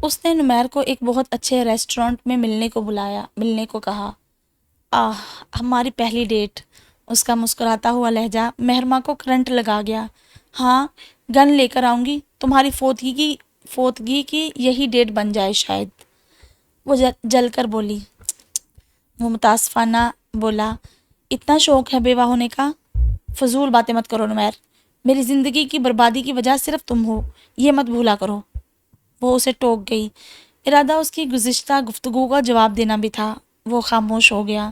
اس نے نمیر کو ایک بہت اچھے ریسٹورانٹ میں ملنے کو کہا۔ ہماری پہلی ڈیٹ۔ اس کا مسکراتا ہوا لہجہ مہرماں کو کرنٹ لگا گیا۔ ہاں، گن لے کر آؤں گی، تمہاری فوتگی کی یہی ڈیٹ بن جائے شاید۔ وہ جل کر بولی۔ وہ متاسفانہ بولا، اتنا شوق ہے بیوہ ہونے کا؟ فضول باتیں مت کرو نمیر، میری زندگی کی بربادی کی وجہ صرف تم ہو، یہ مت بھولا کرو۔ وہ اسے ٹوک گئی۔ ارادہ اس کی گزشتہ گفتگو کا جواب دینا بھی تھا۔ وہ خاموش ہو گیا۔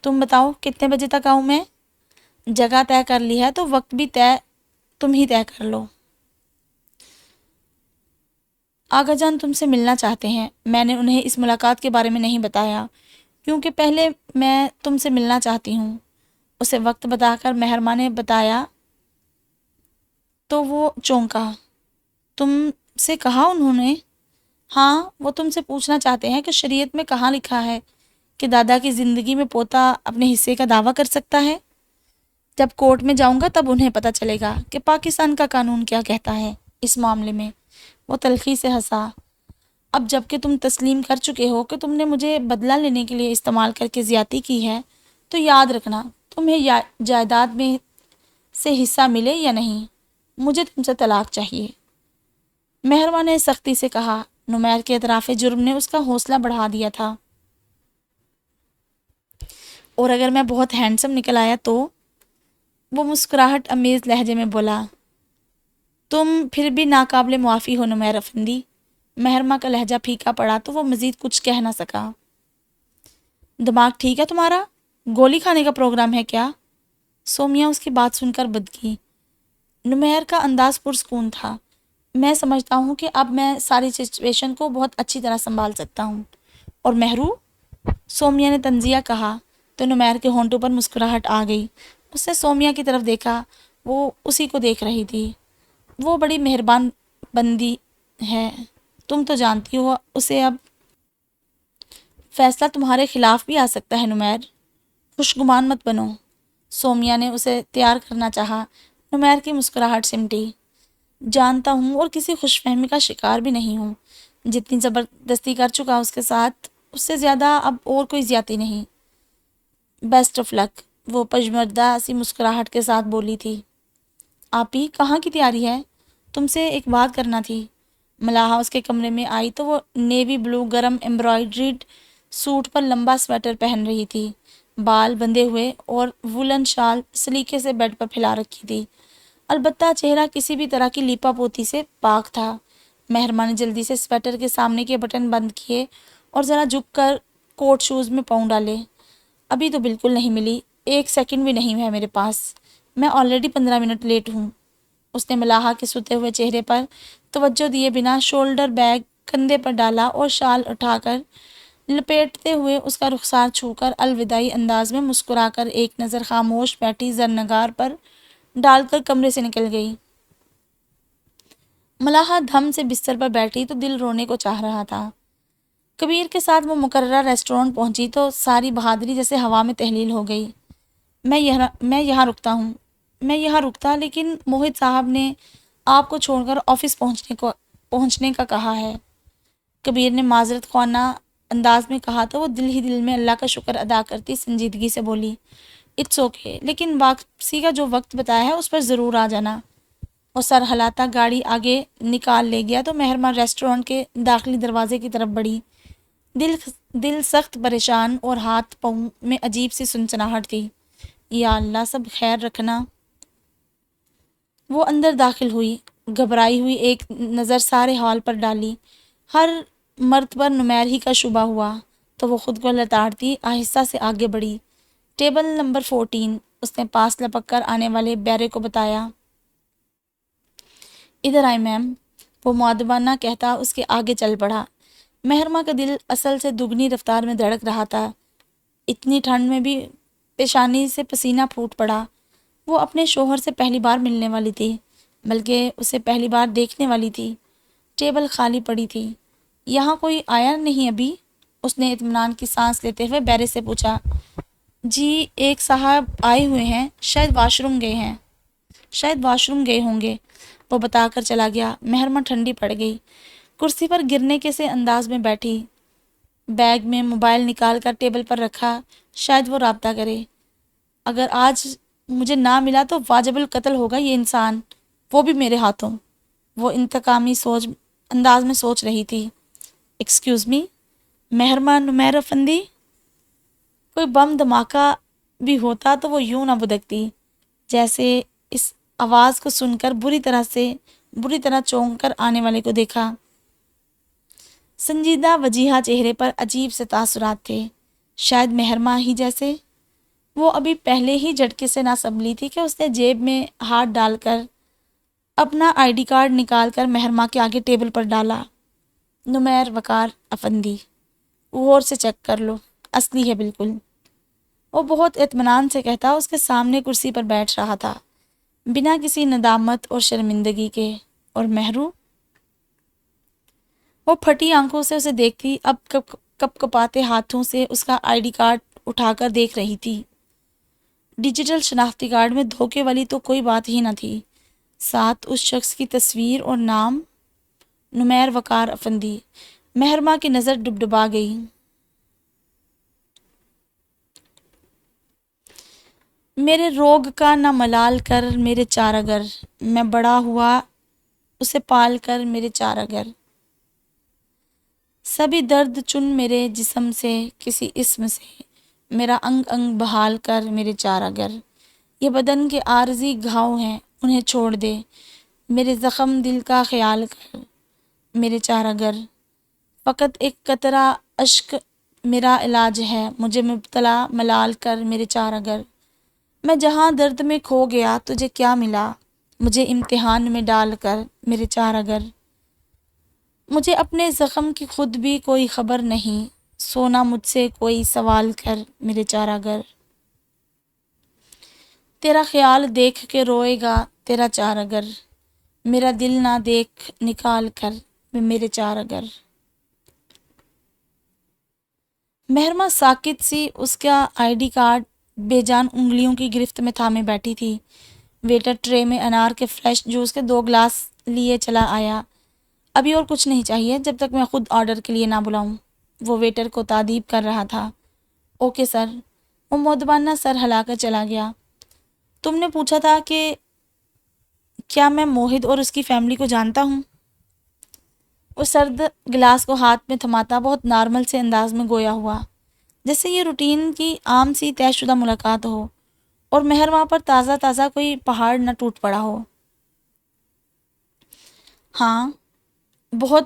تم بتاؤ کتنے بجے تک آؤں میں؟ جگہ طے کر لی ہے تو وقت بھی تم ہی طے کر لو۔ آغا جان تم سے ملنا چاہتے ہیں۔ میں نے انہیں اس ملاقات کے بارے میں نہیں بتایا کیونکہ پہلے میں تم سے ملنا چاہتی ہوں۔ اسے وقت بتا کر مہرماں نے بتایا تو وہ چونکا۔ تم سے کہا انہوں نے؟ ہاں، وہ تم سے پوچھنا چاہتے ہیں کہ شریعت میں کہاں لکھا ہے کہ دادا کی زندگی میں پوتا اپنے حصے کا دعویٰ کر سکتا ہے۔ جب کورٹ میں جاؤں گا تب انہیں پتہ چلے گا کہ پاکستان کا قانون کیا کہتا ہے اس معاملے میں۔ وہ تلخی سے ہنسا۔ اب جب کہ تم تسلیم کر چکے ہو کہ تم نے مجھے بدلہ لینے کے لیے استعمال کر کے زیادتی کی ہے تو یاد رکھنا، تمہیں جائیداد میں سے حصہ ملے یا نہیں، مجھے تم سے طلاق چاہیے۔ مہرماں نے سختی سے کہا۔ نمیر کے اعتراف جرم نے اس کا حوصلہ بڑھا دیا تھا۔ اور اگر میں بہت ہینڈسم نکل آیا تو؟ وہ مسکراہٹ امیز لہجے میں بولا۔ تم پھر بھی ناقابل معافی ہو نمیر افندی۔ مہرماں کا لہجہ پھیکا پڑا تو وہ مزید کچھ کہہ نہ سکا۔ دماغ ٹھیک ہے تمہارا؟ گولی کھانے کا پروگرام ہے کیا؟ سومیا اس کی بات سن کر بدکی۔ نمیر کا انداز پرسکون تھا۔ میں سمجھتا ہوں کہ اب میں ساری سچویشن کو بہت اچھی طرح سنبھال سکتا ہوں۔ اور مہرو؟ سومیا نے تنزیہ کہا تو نمیر کے ہونٹوں پر مسکراہٹ آ گئی۔ اس نے سومیا کی طرف دیکھا، وہ اسی کو دیکھ رہی تھی۔ وہ بڑی مہربان بندی ہے، تم تو جانتی ہو اسے۔ اب فیصلہ تمہارے خلاف بھی آ سکتا ہے نمیر، خوشگمان مت بنو۔ سومیا نے اسے تیار کرنا چاہا۔ نمیر کی مسکراہٹ سمٹی۔ جانتا ہوں اور کسی خوش فہمی کا شکار بھی نہیں ہوں۔ جتنی زبردستی کر چکا اس کے ساتھ، اس سے زیادہ اب اور کوئی زیادتی نہیں۔ بیسٹ آف لک، وہ پژمردہ سی مسکراہٹ کے ساتھ بولی تھی۔ آپی کہاں کی تیاری ہے؟ تم سے ایک بات کرنا تھی۔ ملاحہ اس کے کمرے میں آئی تو وہ نیوی بلو گرم ایمبرائڈریڈ سوٹ پر لمبا سویٹر پہن رہی تھی، بال بندھے ہوئے اور وولن شال سلیقے سے بیڈ پر پھیلا رکھی تھی۔ البتہ چہرہ کسی بھی طرح کی لیپا پوتی سے پاک تھا۔ مہرماں نے جلدی سے سویٹر کے سامنے کے بٹن بند کیے اور ذرا جھک کر کوٹ شوز میں پاؤں ڈالے۔ ابھی تو بالکل نہیں ملی، 1 سیکنڈ بھی نہیں ہے میرے پاس، میں آلریڈی 15 منٹ لیٹ ہوں۔ اس نے ملاحہ کے سوتے ہوئے چہرے پر توجہ دیے بنا شولڈر بیگ کندھے پر ڈالا اور شال اٹھا کر لپیٹتے ہوئے اس کا رخسار چھو کر الوداعی انداز میں مسکرا کر ایک نظر خاموش بیٹھی زرنگار پر ڈال کر کمرے سے نکل گئی۔ ملاحہ دھم سے بستر پر بیٹھی تو دل رونے کو چاہ رہا تھا۔ کبیر کے ساتھ وہ مقررہ ریسٹورانٹ پہنچی تو ساری بہادری جیسے ہوا میں تحلیل ہو گئی۔ میں یہاں رکتا لیکن موہت صاحب نے آپ کو چھوڑ کر آفس پہنچنے کا کہا ہے۔ کبیر نے معذرت خواہ انداز میں کہا تو وہ دل ہی دل میں اللہ کا شکر ادا کرتی سنجیدگی سے بولی، اٹس اوکے، لیکن واپسی کا جو وقت بتایا ہے اس پر ضرور آ جانا۔ اور سر ہلاتا گاڑی آگے نکال لے گیا تو مہرماں ریسٹورانٹ کے داخلی دروازے کی طرف بڑھی۔ دل سخت پریشان اور ہاتھ پاؤں میں عجیب سی سنسناہٹ تھی۔ یا اللہ سب خیر رکھنا۔ وہ اندر داخل ہوئی، گھبرائی ہوئی ایک نظر سارے ہال پر ڈالی۔ ہر مرد پر نمیر ہی کا شبہ ہوا تو وہ خود کو لتاڑتی آہستہ سے آگے بڑھی۔ ٹیبل نمبر 14، اس نے پاس لپک کر آنے والے بیرے کو بتایا۔ ادھر آئیں میم، وہ مؤدبانہ کہتا اس کے آگے چل پڑا۔ مہرماں کا دل اصل سے دگنی رفتار میں دھڑک رہا تھا۔ اتنی ٹھنڈ میں بھی پیشانی سے پسینہ پھوٹ پڑا۔ وہ اپنے شوہر سے پہلی بار ملنے والی تھی، بلکہ اسے پہلی بار دیکھنے والی تھی۔ ٹیبل خالی پڑی تھی۔ یہاں کوئی آیا نہیں ابھی؟ اس نے اطمینان کی سانس لیتے ہوئے بیرے سے پوچھا۔ جی ایک صاحب آئے ہوئے ہیں، شاید واش روم گئے ہوں گے، وہ بتا کر چلا گیا۔ مہرماں ٹھنڈی پڑ گئی۔ کرسی پر گرنے کے سے انداز میں بیٹھی، بیگ میں موبائل نکال کر ٹیبل پر رکھا، شاید وہ رابطہ کرے۔ اگر آج مجھے نہ ملا تو واجب القتل ہوگا یہ انسان، وہ بھی میرے ہاتھوں۔ وہ انتقامی انداز میں سوچ رہی تھی۔ Excuse me, مہرما نمیر افندی؟ کوئی بم دھماکہ بھی ہوتا تو وہ یوں نہ بھدکتی۔ جیسے اس آواز کو سن کر بری طرح چونک کر آنے والے کو دیکھا۔ سنجیدہ وجیحہ چہرے پر عجیب سے تاثرات تھے، شاید مہرما ہی جیسے۔ وہ ابھی پہلے ہی جھٹکے سے نہ سنبھلی تھی کہ اس نے جیب میں ہاتھ ڈال کر اپنا ID کارڈ نکال کر مہرما کے آگے ٹیبل پر ڈالا۔ نمیر وقار افندی، غور سے چیک کر لو، اصلی ہے بالکل۔ وہ بہت اطمینان سے کہتا اس کے سامنے کرسی پر بیٹھ رہا تھا، بنا کسی ندامت اور شرمندگی کے۔ اور مہرو؟ وہ پھٹی آنکھوں سے اسے دیکھتی، اب کپ کپاتے ہاتھوں سے اس کا ID کارڈ اٹھا کر دیکھ رہی تھی۔ ڈیجیٹل شناختی کارڈ میں دھوکے والی تو کوئی بات ہی نہ تھی، ساتھ اس شخص کی تصویر اور نام، نمیر وقار افندی۔ مہرما کی نظر ڈبڈبا گئی۔ میرے روگ کا نہ ملال کر میرے چارگر، میں بڑا ہوا اسے پال کر میرے چارگر۔ سبھی درد چن میرے جسم سے کسی اسم سے، میرا انگ انگ بحال کر میرے چارگر۔ یہ بدن کے عارضی گھاؤ ہیں، انہیں چھوڑ دے، میرے زخم دل کا خیال کر میرے چارگر۔ فقط ایک قطرہ اشک میرا علاج ہے، مجھے مبتلا ملال کر میرے چارگر۔ میں جہاں درد میں کھو گیا تجھے کیا ملا، مجھے امتحان میں ڈال کر میرے چارگر۔ مجھے اپنے زخم کی خود بھی کوئی خبر نہیں، سونا مجھ سے کوئی سوال کر میرے چارگر۔ تیرا خیال دیکھ کے روئے گا تیرا چارگر، میرا دل نہ دیکھ نکال کر میرے چارگر۔ مہرما ساکت سی اس کا ID کارڈ بے جان انگلیوں کی گرفت میں تھامے بیٹھی تھی۔ ویٹر ٹرے میں انار کے فریش جوس کے 2 گلاس لیے چلا آیا۔ ابھی اور کچھ نہیں چاہیے جب تک میں خود آرڈر کے لیے نہ بلاؤں، وہ ویٹر کو تادیب کر رہا تھا۔ اوکے سر، وہ مؤدبانہ سر ہلا کر چلا گیا۔ تم نے پوچھا تھا کہ کیا میں موہد اور اس کی فیملی کو جانتا ہوں؟ وہ سرد گلاس کو ہاتھ میں تھماتا بہت نارمل سے انداز میں گویا ہوا، جیسے یہ روٹین کی عام سی طے شدہ ملاقات ہو اور مہرما پر تازہ کوئی پہاڑ نہ ٹوٹ پڑا ہو۔ ہاں، بہت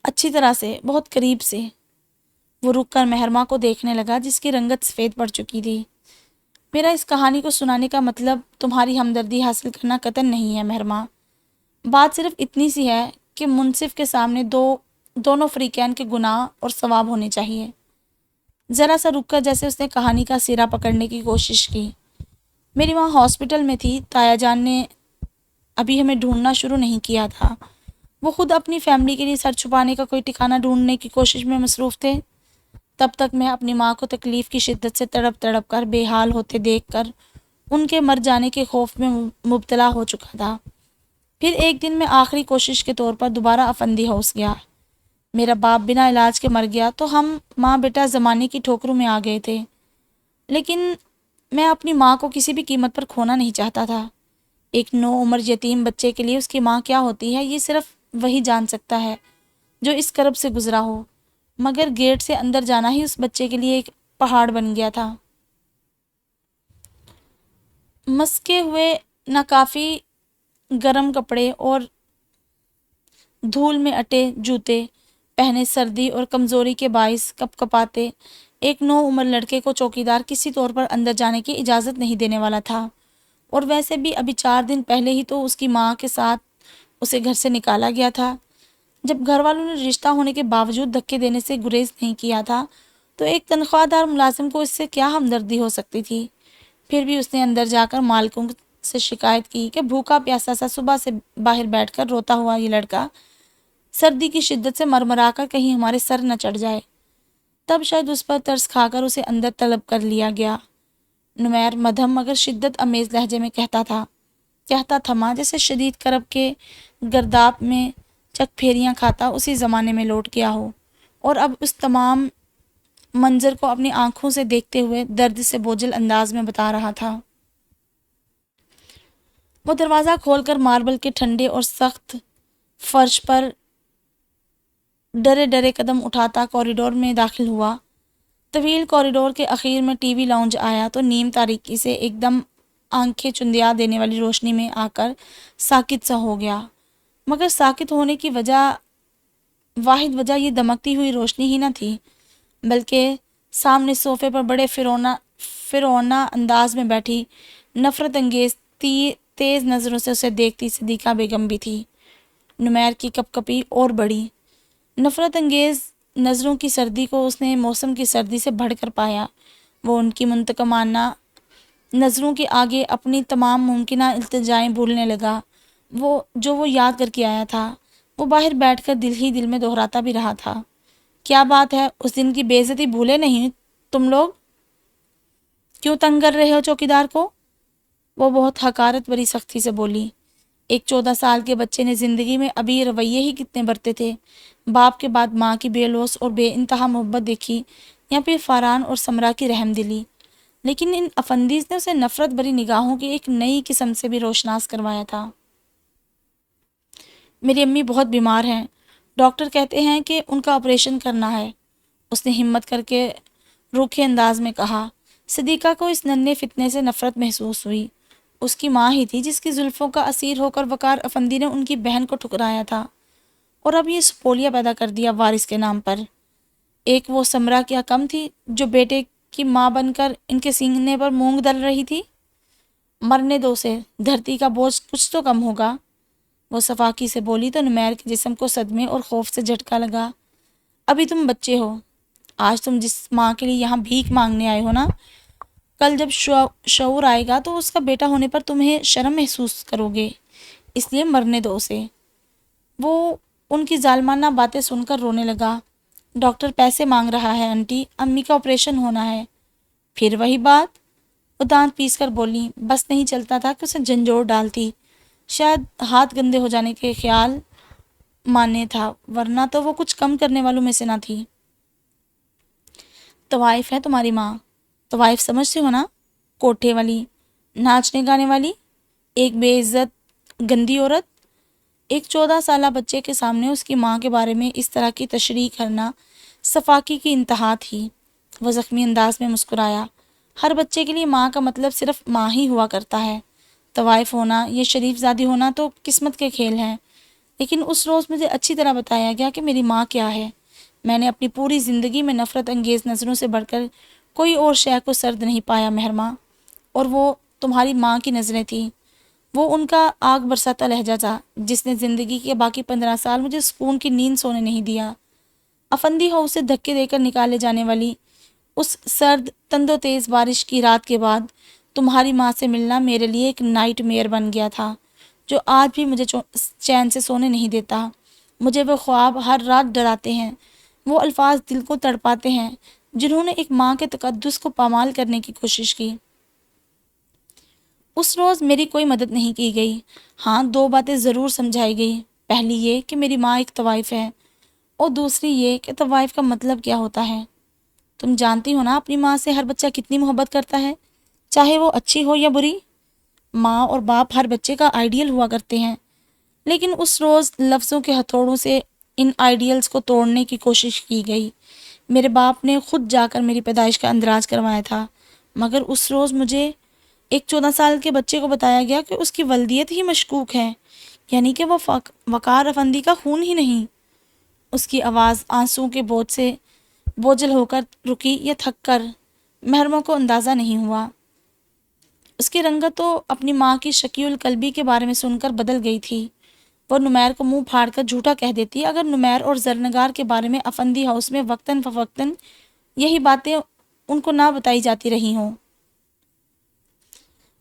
اچھی طرح سے، بہت قریب سے۔ وہ رک کر مہرما کو دیکھنے لگا جس کی رنگت سفید پڑ چکی تھی۔ میرا اس کہانی کو سنانے کا مطلب تمہاری ہمدردی حاصل کرنا قطعاً نہیں ہے مہرما۔ بات صرف اتنی سی ہے کہ منصف کے سامنے دونوں فریقین کے گناہ اور ثواب ہونے چاہیے۔ ذرا سا رک کر جیسے اس نے کہانی کا سیرا پکڑنے کی کوشش کی۔ میری ماں ہاسپٹل میں تھی، تایا جان نے ابھی ہمیں ڈھونڈنا شروع نہیں کیا تھا۔ وہ خود اپنی فیملی کے لیے سر چھپانے کا کوئی ٹھکانہ ڈھونڈنے کی کوشش میں مصروف تھے۔ تب تک میں اپنی ماں کو تکلیف کی شدت سے تڑپ کر بے حال ہوتے دیکھ کر ان کے مر جانے کے خوف میں مبتلا ہو چکا تھا۔ پھر ایک دن میں آخری کوشش کے طور پر دوبارہ افندی ہاؤس گیا۔ میرا باپ بنا علاج کے مر گیا تو ہم ماں بیٹا زمانے کی ٹھوکروں میں آ گئے تھے، لیکن میں اپنی ماں کو کسی بھی قیمت پر کھونا نہیں چاہتا تھا۔ ایک نوعمر یتیم بچے کے لیے اس کی ماں کیا ہوتی ہے یہ صرف وہی جان سکتا ہے جو اس کرب سے گزرا ہو، مگر گیٹ سے اندر جانا ہی اس بچے کے لیے ایک پہاڑ بن گیا تھا۔ مسکے ہوئے ناکافی گرم کپڑے اور دھول میں اٹے جوتے پہنے سردی اور کمزوری کے باعث کپ کپاتے ایک نوعمر لڑکے کو چوکیدار کسی طور پر اندر جانے کی اجازت نہیں دینے والا تھا، اور ویسے بھی ابھی 4 دن پہلے ہی تو اس کی ماں کے ساتھ اسے گھر سے نکالا گیا تھا۔ جب گھر والوں نے رشتہ ہونے کے باوجود دھکے دینے سے گریز نہیں کیا تھا تو ایک تنخواہ دار ملازم کو اس سے کیا ہمدردی ہو سکتی تھی؟ پھر بھی اس نے اندر جا کر مالکوں سے شکایت کی کہ بھوکا پیاسا سا صبح سے باہر بیٹھ کر روتا ہوا یہ لڑکا سردی کی شدت سے مرمرا کر کہیں ہمارے سر نہ چڑھ جائے۔ تب شاید اس پر ترس کھا کر اسے اندر طلب کر لیا گیا۔ نمیر مدھم مگر شدت امیز لہجے میں کہتا تھما جیسے شدید کرب کے گرداب میں چک پھیریاں کھاتا اسی زمانے میں لوٹ گیا ہو، اور اب اس تمام منظر کو اپنی آنکھوں سے دیکھتے ہوئے درد سے بوجھل انداز میں بتا رہا تھا۔ وہ دروازہ کھول کر ماربل کے ٹھنڈے اور سخت فرش پر ڈرے ڈرے قدم اٹھاتا کوریڈور میں داخل ہوا۔ طویل کوریڈور کے اخیر میں ٹی وی لاؤنج آیا تو نیم تاریکی سے ایک دم آنکھیں چندیا دینے والی روشنی میں آ کر ساکت سا ہو گیا، مگر ساکت ہونے کی واحد وجہ یہ دمکتی ہوئی روشنی ہی نہ تھی، بلکہ سامنے صوفے پر بڑے فرعونہ انداز میں بیٹھی نفرت انگیز تیز نظروں سے اسے دیکھتی صدیقہ بیگم بھی تھی۔ نمیر کی کپ کپی اور بڑی نفرت انگیز نظروں کی سردی کو اس نے موسم کی سردی سے بڑھ کر پایا۔ وہ ان کی منتقمانہ نظروں کے آگے اپنی تمام ممکنہ التجائیں بھولنے لگا، جو وہ یاد کر کے آیا تھا۔ وہ باہر بیٹھ کر دل ہی دل میں دہراتا بھی رہا تھا، کیا بات ہے، اس دن کی بے عزتی بھولے نہیں تم لوگ؟ کیوں تنگ کر رہے ہو چوکیدار کو؟ وہ بہت حقارت بری سختی سے بولی۔ ایک 14 سال کے بچے نے زندگی میں ابھی رویے ہی کتنے برتے تھے، باپ کے بعد ماں کی بے لوث اور بے انتہا محبت دیکھی، یا پھر فاران اور سمرا کی رحم دلی، لیکن ان افندیز نے اسے نفرت بری نگاہوں کی ایک نئی قسم سے بھی روشناس کروایا تھا۔ میری امی بہت بیمار ہیں، ڈاکٹر کہتے ہیں کہ ان کا آپریشن کرنا ہے، اس نے ہمت کر کے روکھے انداز میں کہا۔ صدیقہ کو اس ننھے فتنے سے نفرت محسوس ہوئی۔ اس کی ماں ہی تھی جس کی زلفوں کا اسیر ہو کر وقار افندی نے ان کی بہن کو ٹھکرایا تھا، اور اب یہ سپولیا پیدا کر دیا وارث کے نام پر۔ ایک وہ سمرا کیا کم تھی جو بیٹے کی ماں بن کر ان کے سینے پر مونگ ڈل رہی تھی؟ مرنے دو سے، دھرتی کا بوجھ کچھ تو کم ہوگا، وہ صفاقی سے بولی تو نمیر کے جسم کو صدمے اور خوف سے جھٹکا لگا۔ ابھی تم بچے ہو، آج تم جس ماں کے لیے یہاں بھیک مانگنے آئے ہو نا، کل جب شعور آئے گا تو اس کا بیٹا ہونے پر تمہیں شرم محسوس کرو گے، اس لیے مرنے دو اسے۔ وہ ان کی ظالمانہ باتیں سن کر رونے لگا۔ ڈاکٹر پیسے مانگ رہا ہے آنٹی، امی کا آپریشن ہونا ہے۔ پھر وہی بات، وہ دانت پیس کر بولی۔ بس نہیں چلتا تھا کہ اسے جھنجھوڑ ڈالتی، شاید ہاتھ گندے ہو جانے کے خیال مانے تھا، ورنہ تو وہ کچھ کم کرنے والوں میں سے نہ تھی۔ طوائف ہے تمہاری ماں، طوائف سمجھتے ہو نا، کوٹھے والی، ناچنے گانے والی، ایک بے عزت گندی عورت۔ ایک 14 سالہ بچے کے سامنے اس کی ماں کے بارے میں اس طرح کی تشریح کرنا سفاکی کی انتہا تھی۔ وہ زخمی انداز میں مسکرایا۔ ہر بچے کے لیے ماں کا مطلب صرف ماں ہی ہوا کرتا ہے، طوائف ہونا، یہ شریف زادی ہونا تو قسمت کے کھیل ہیں، لیکن اس روز مجھے اچھی طرح بتایا گیا کہ میری ماں کیا ہے۔ میں نے اپنی پوری زندگی میں نفرت انگیز نظروں سے بڑھ کر کوئی اور شے کو سرد نہیں پایا مہرماں، اور وہ تمہاری ماں کی نظریں تھیں، وہ ان کا آگ برساتا لہجہ تھا جس نے زندگی کے باقی 15 سال مجھے سکون کی نیند سونے نہیں دیا۔ افندی ہاؤس سے دھکے دے کر نکالے جانے والی اس سرد تند و تیز بارش کی رات کے بعد تمہاری ماں سے ملنا میرے لیے ایک نائٹ میئر بن گیا تھا جو آج بھی مجھے چین سے سونے نہیں دیتا۔ مجھے وہ خواب ہر رات ڈراتے ہیں، وہ الفاظ دل کو تڑپاتے ہیں جنہوں نے ایک ماں کے تقدس کو پامال کرنے کی کوشش کی۔ اس روز میری کوئی مدد نہیں کی گئی، ہاں 2 باتیں ضرور سمجھائی گئی، پہلی یہ کہ میری ماں ایک طوائف ہے، اور دوسری یہ کہ طوائف کا مطلب کیا ہوتا ہے۔ تم جانتی ہو نا اپنی ماں سے ہر بچہ کتنی محبت کرتا ہے، چاہے وہ اچھی ہو یا بری۔ ماں اور باپ ہر بچے کا آئیڈیل ہوا کرتے ہیں، لیکن اس روز لفظوں کے ہتھوڑوں سے ان آئیڈیلز کو توڑنے کی کوشش کی گئی۔ میرے باپ نے خود جا کر میری پیدائش کا اندراج کروایا تھا، مگر اس روز مجھے ایک 14 سال کے بچے کو بتایا گیا کہ اس کی ولدیت ہی مشکوک ہے، یعنی کہ وہ وقار افندی کا خون ہی نہیں۔ اس کی آواز آنسوؤں کے بوجھ سے بوجھل ہو کر رکی یا تھک کر، محرموں کو اندازہ نہیں ہوا۔ اس کی رنگت تو اپنی ماں کی شقی القلبی کے بارے میں سن کر بدل گئی تھی۔ وہ نمیر کو منہ پھاڑ کر جھوٹا کہہ دیتی اگر نمیر اور زرنگار کے بارے میں افندی ہاؤس میں وقتاً فوقتاً یہی باتیں ان کو نہ بتائی جاتی رہی ہوں۔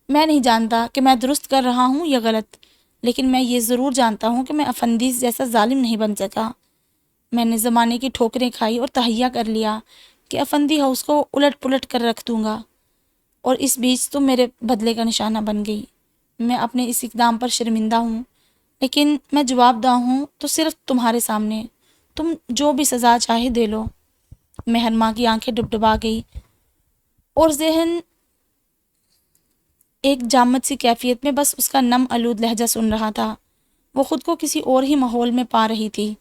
میں نہیں جانتا کہ میں درست کر رہا ہوں یا غلط، لیکن میں یہ ضرور جانتا ہوں کہ میں افندیز جیسا ظالم نہیں بن سکا۔ میں نے زمانے کی ٹھوکریں کھائی اور تہیہ کر لیا کہ افندی ہاؤس کو الٹ پلٹ کر رکھ دوں گا، اور اس بیچ تم میرے بدلے کا نشانہ بن گئی۔ میں اپنے اس اقدام پر شرمندہ ہوں، لیکن میں جواب دہ ہوں تو صرف تمہارے سامنے، تم جو بھی سزا چاہے دے لو۔ مہرماں کی آنکھیں ڈبڈبا گئی اور ذہن ایک جامد سی کیفیت میں بس اس کا نم آلود لہجہ سن رہا تھا۔ وہ خود کو کسی اور ہی ماحول میں پا رہی تھی۔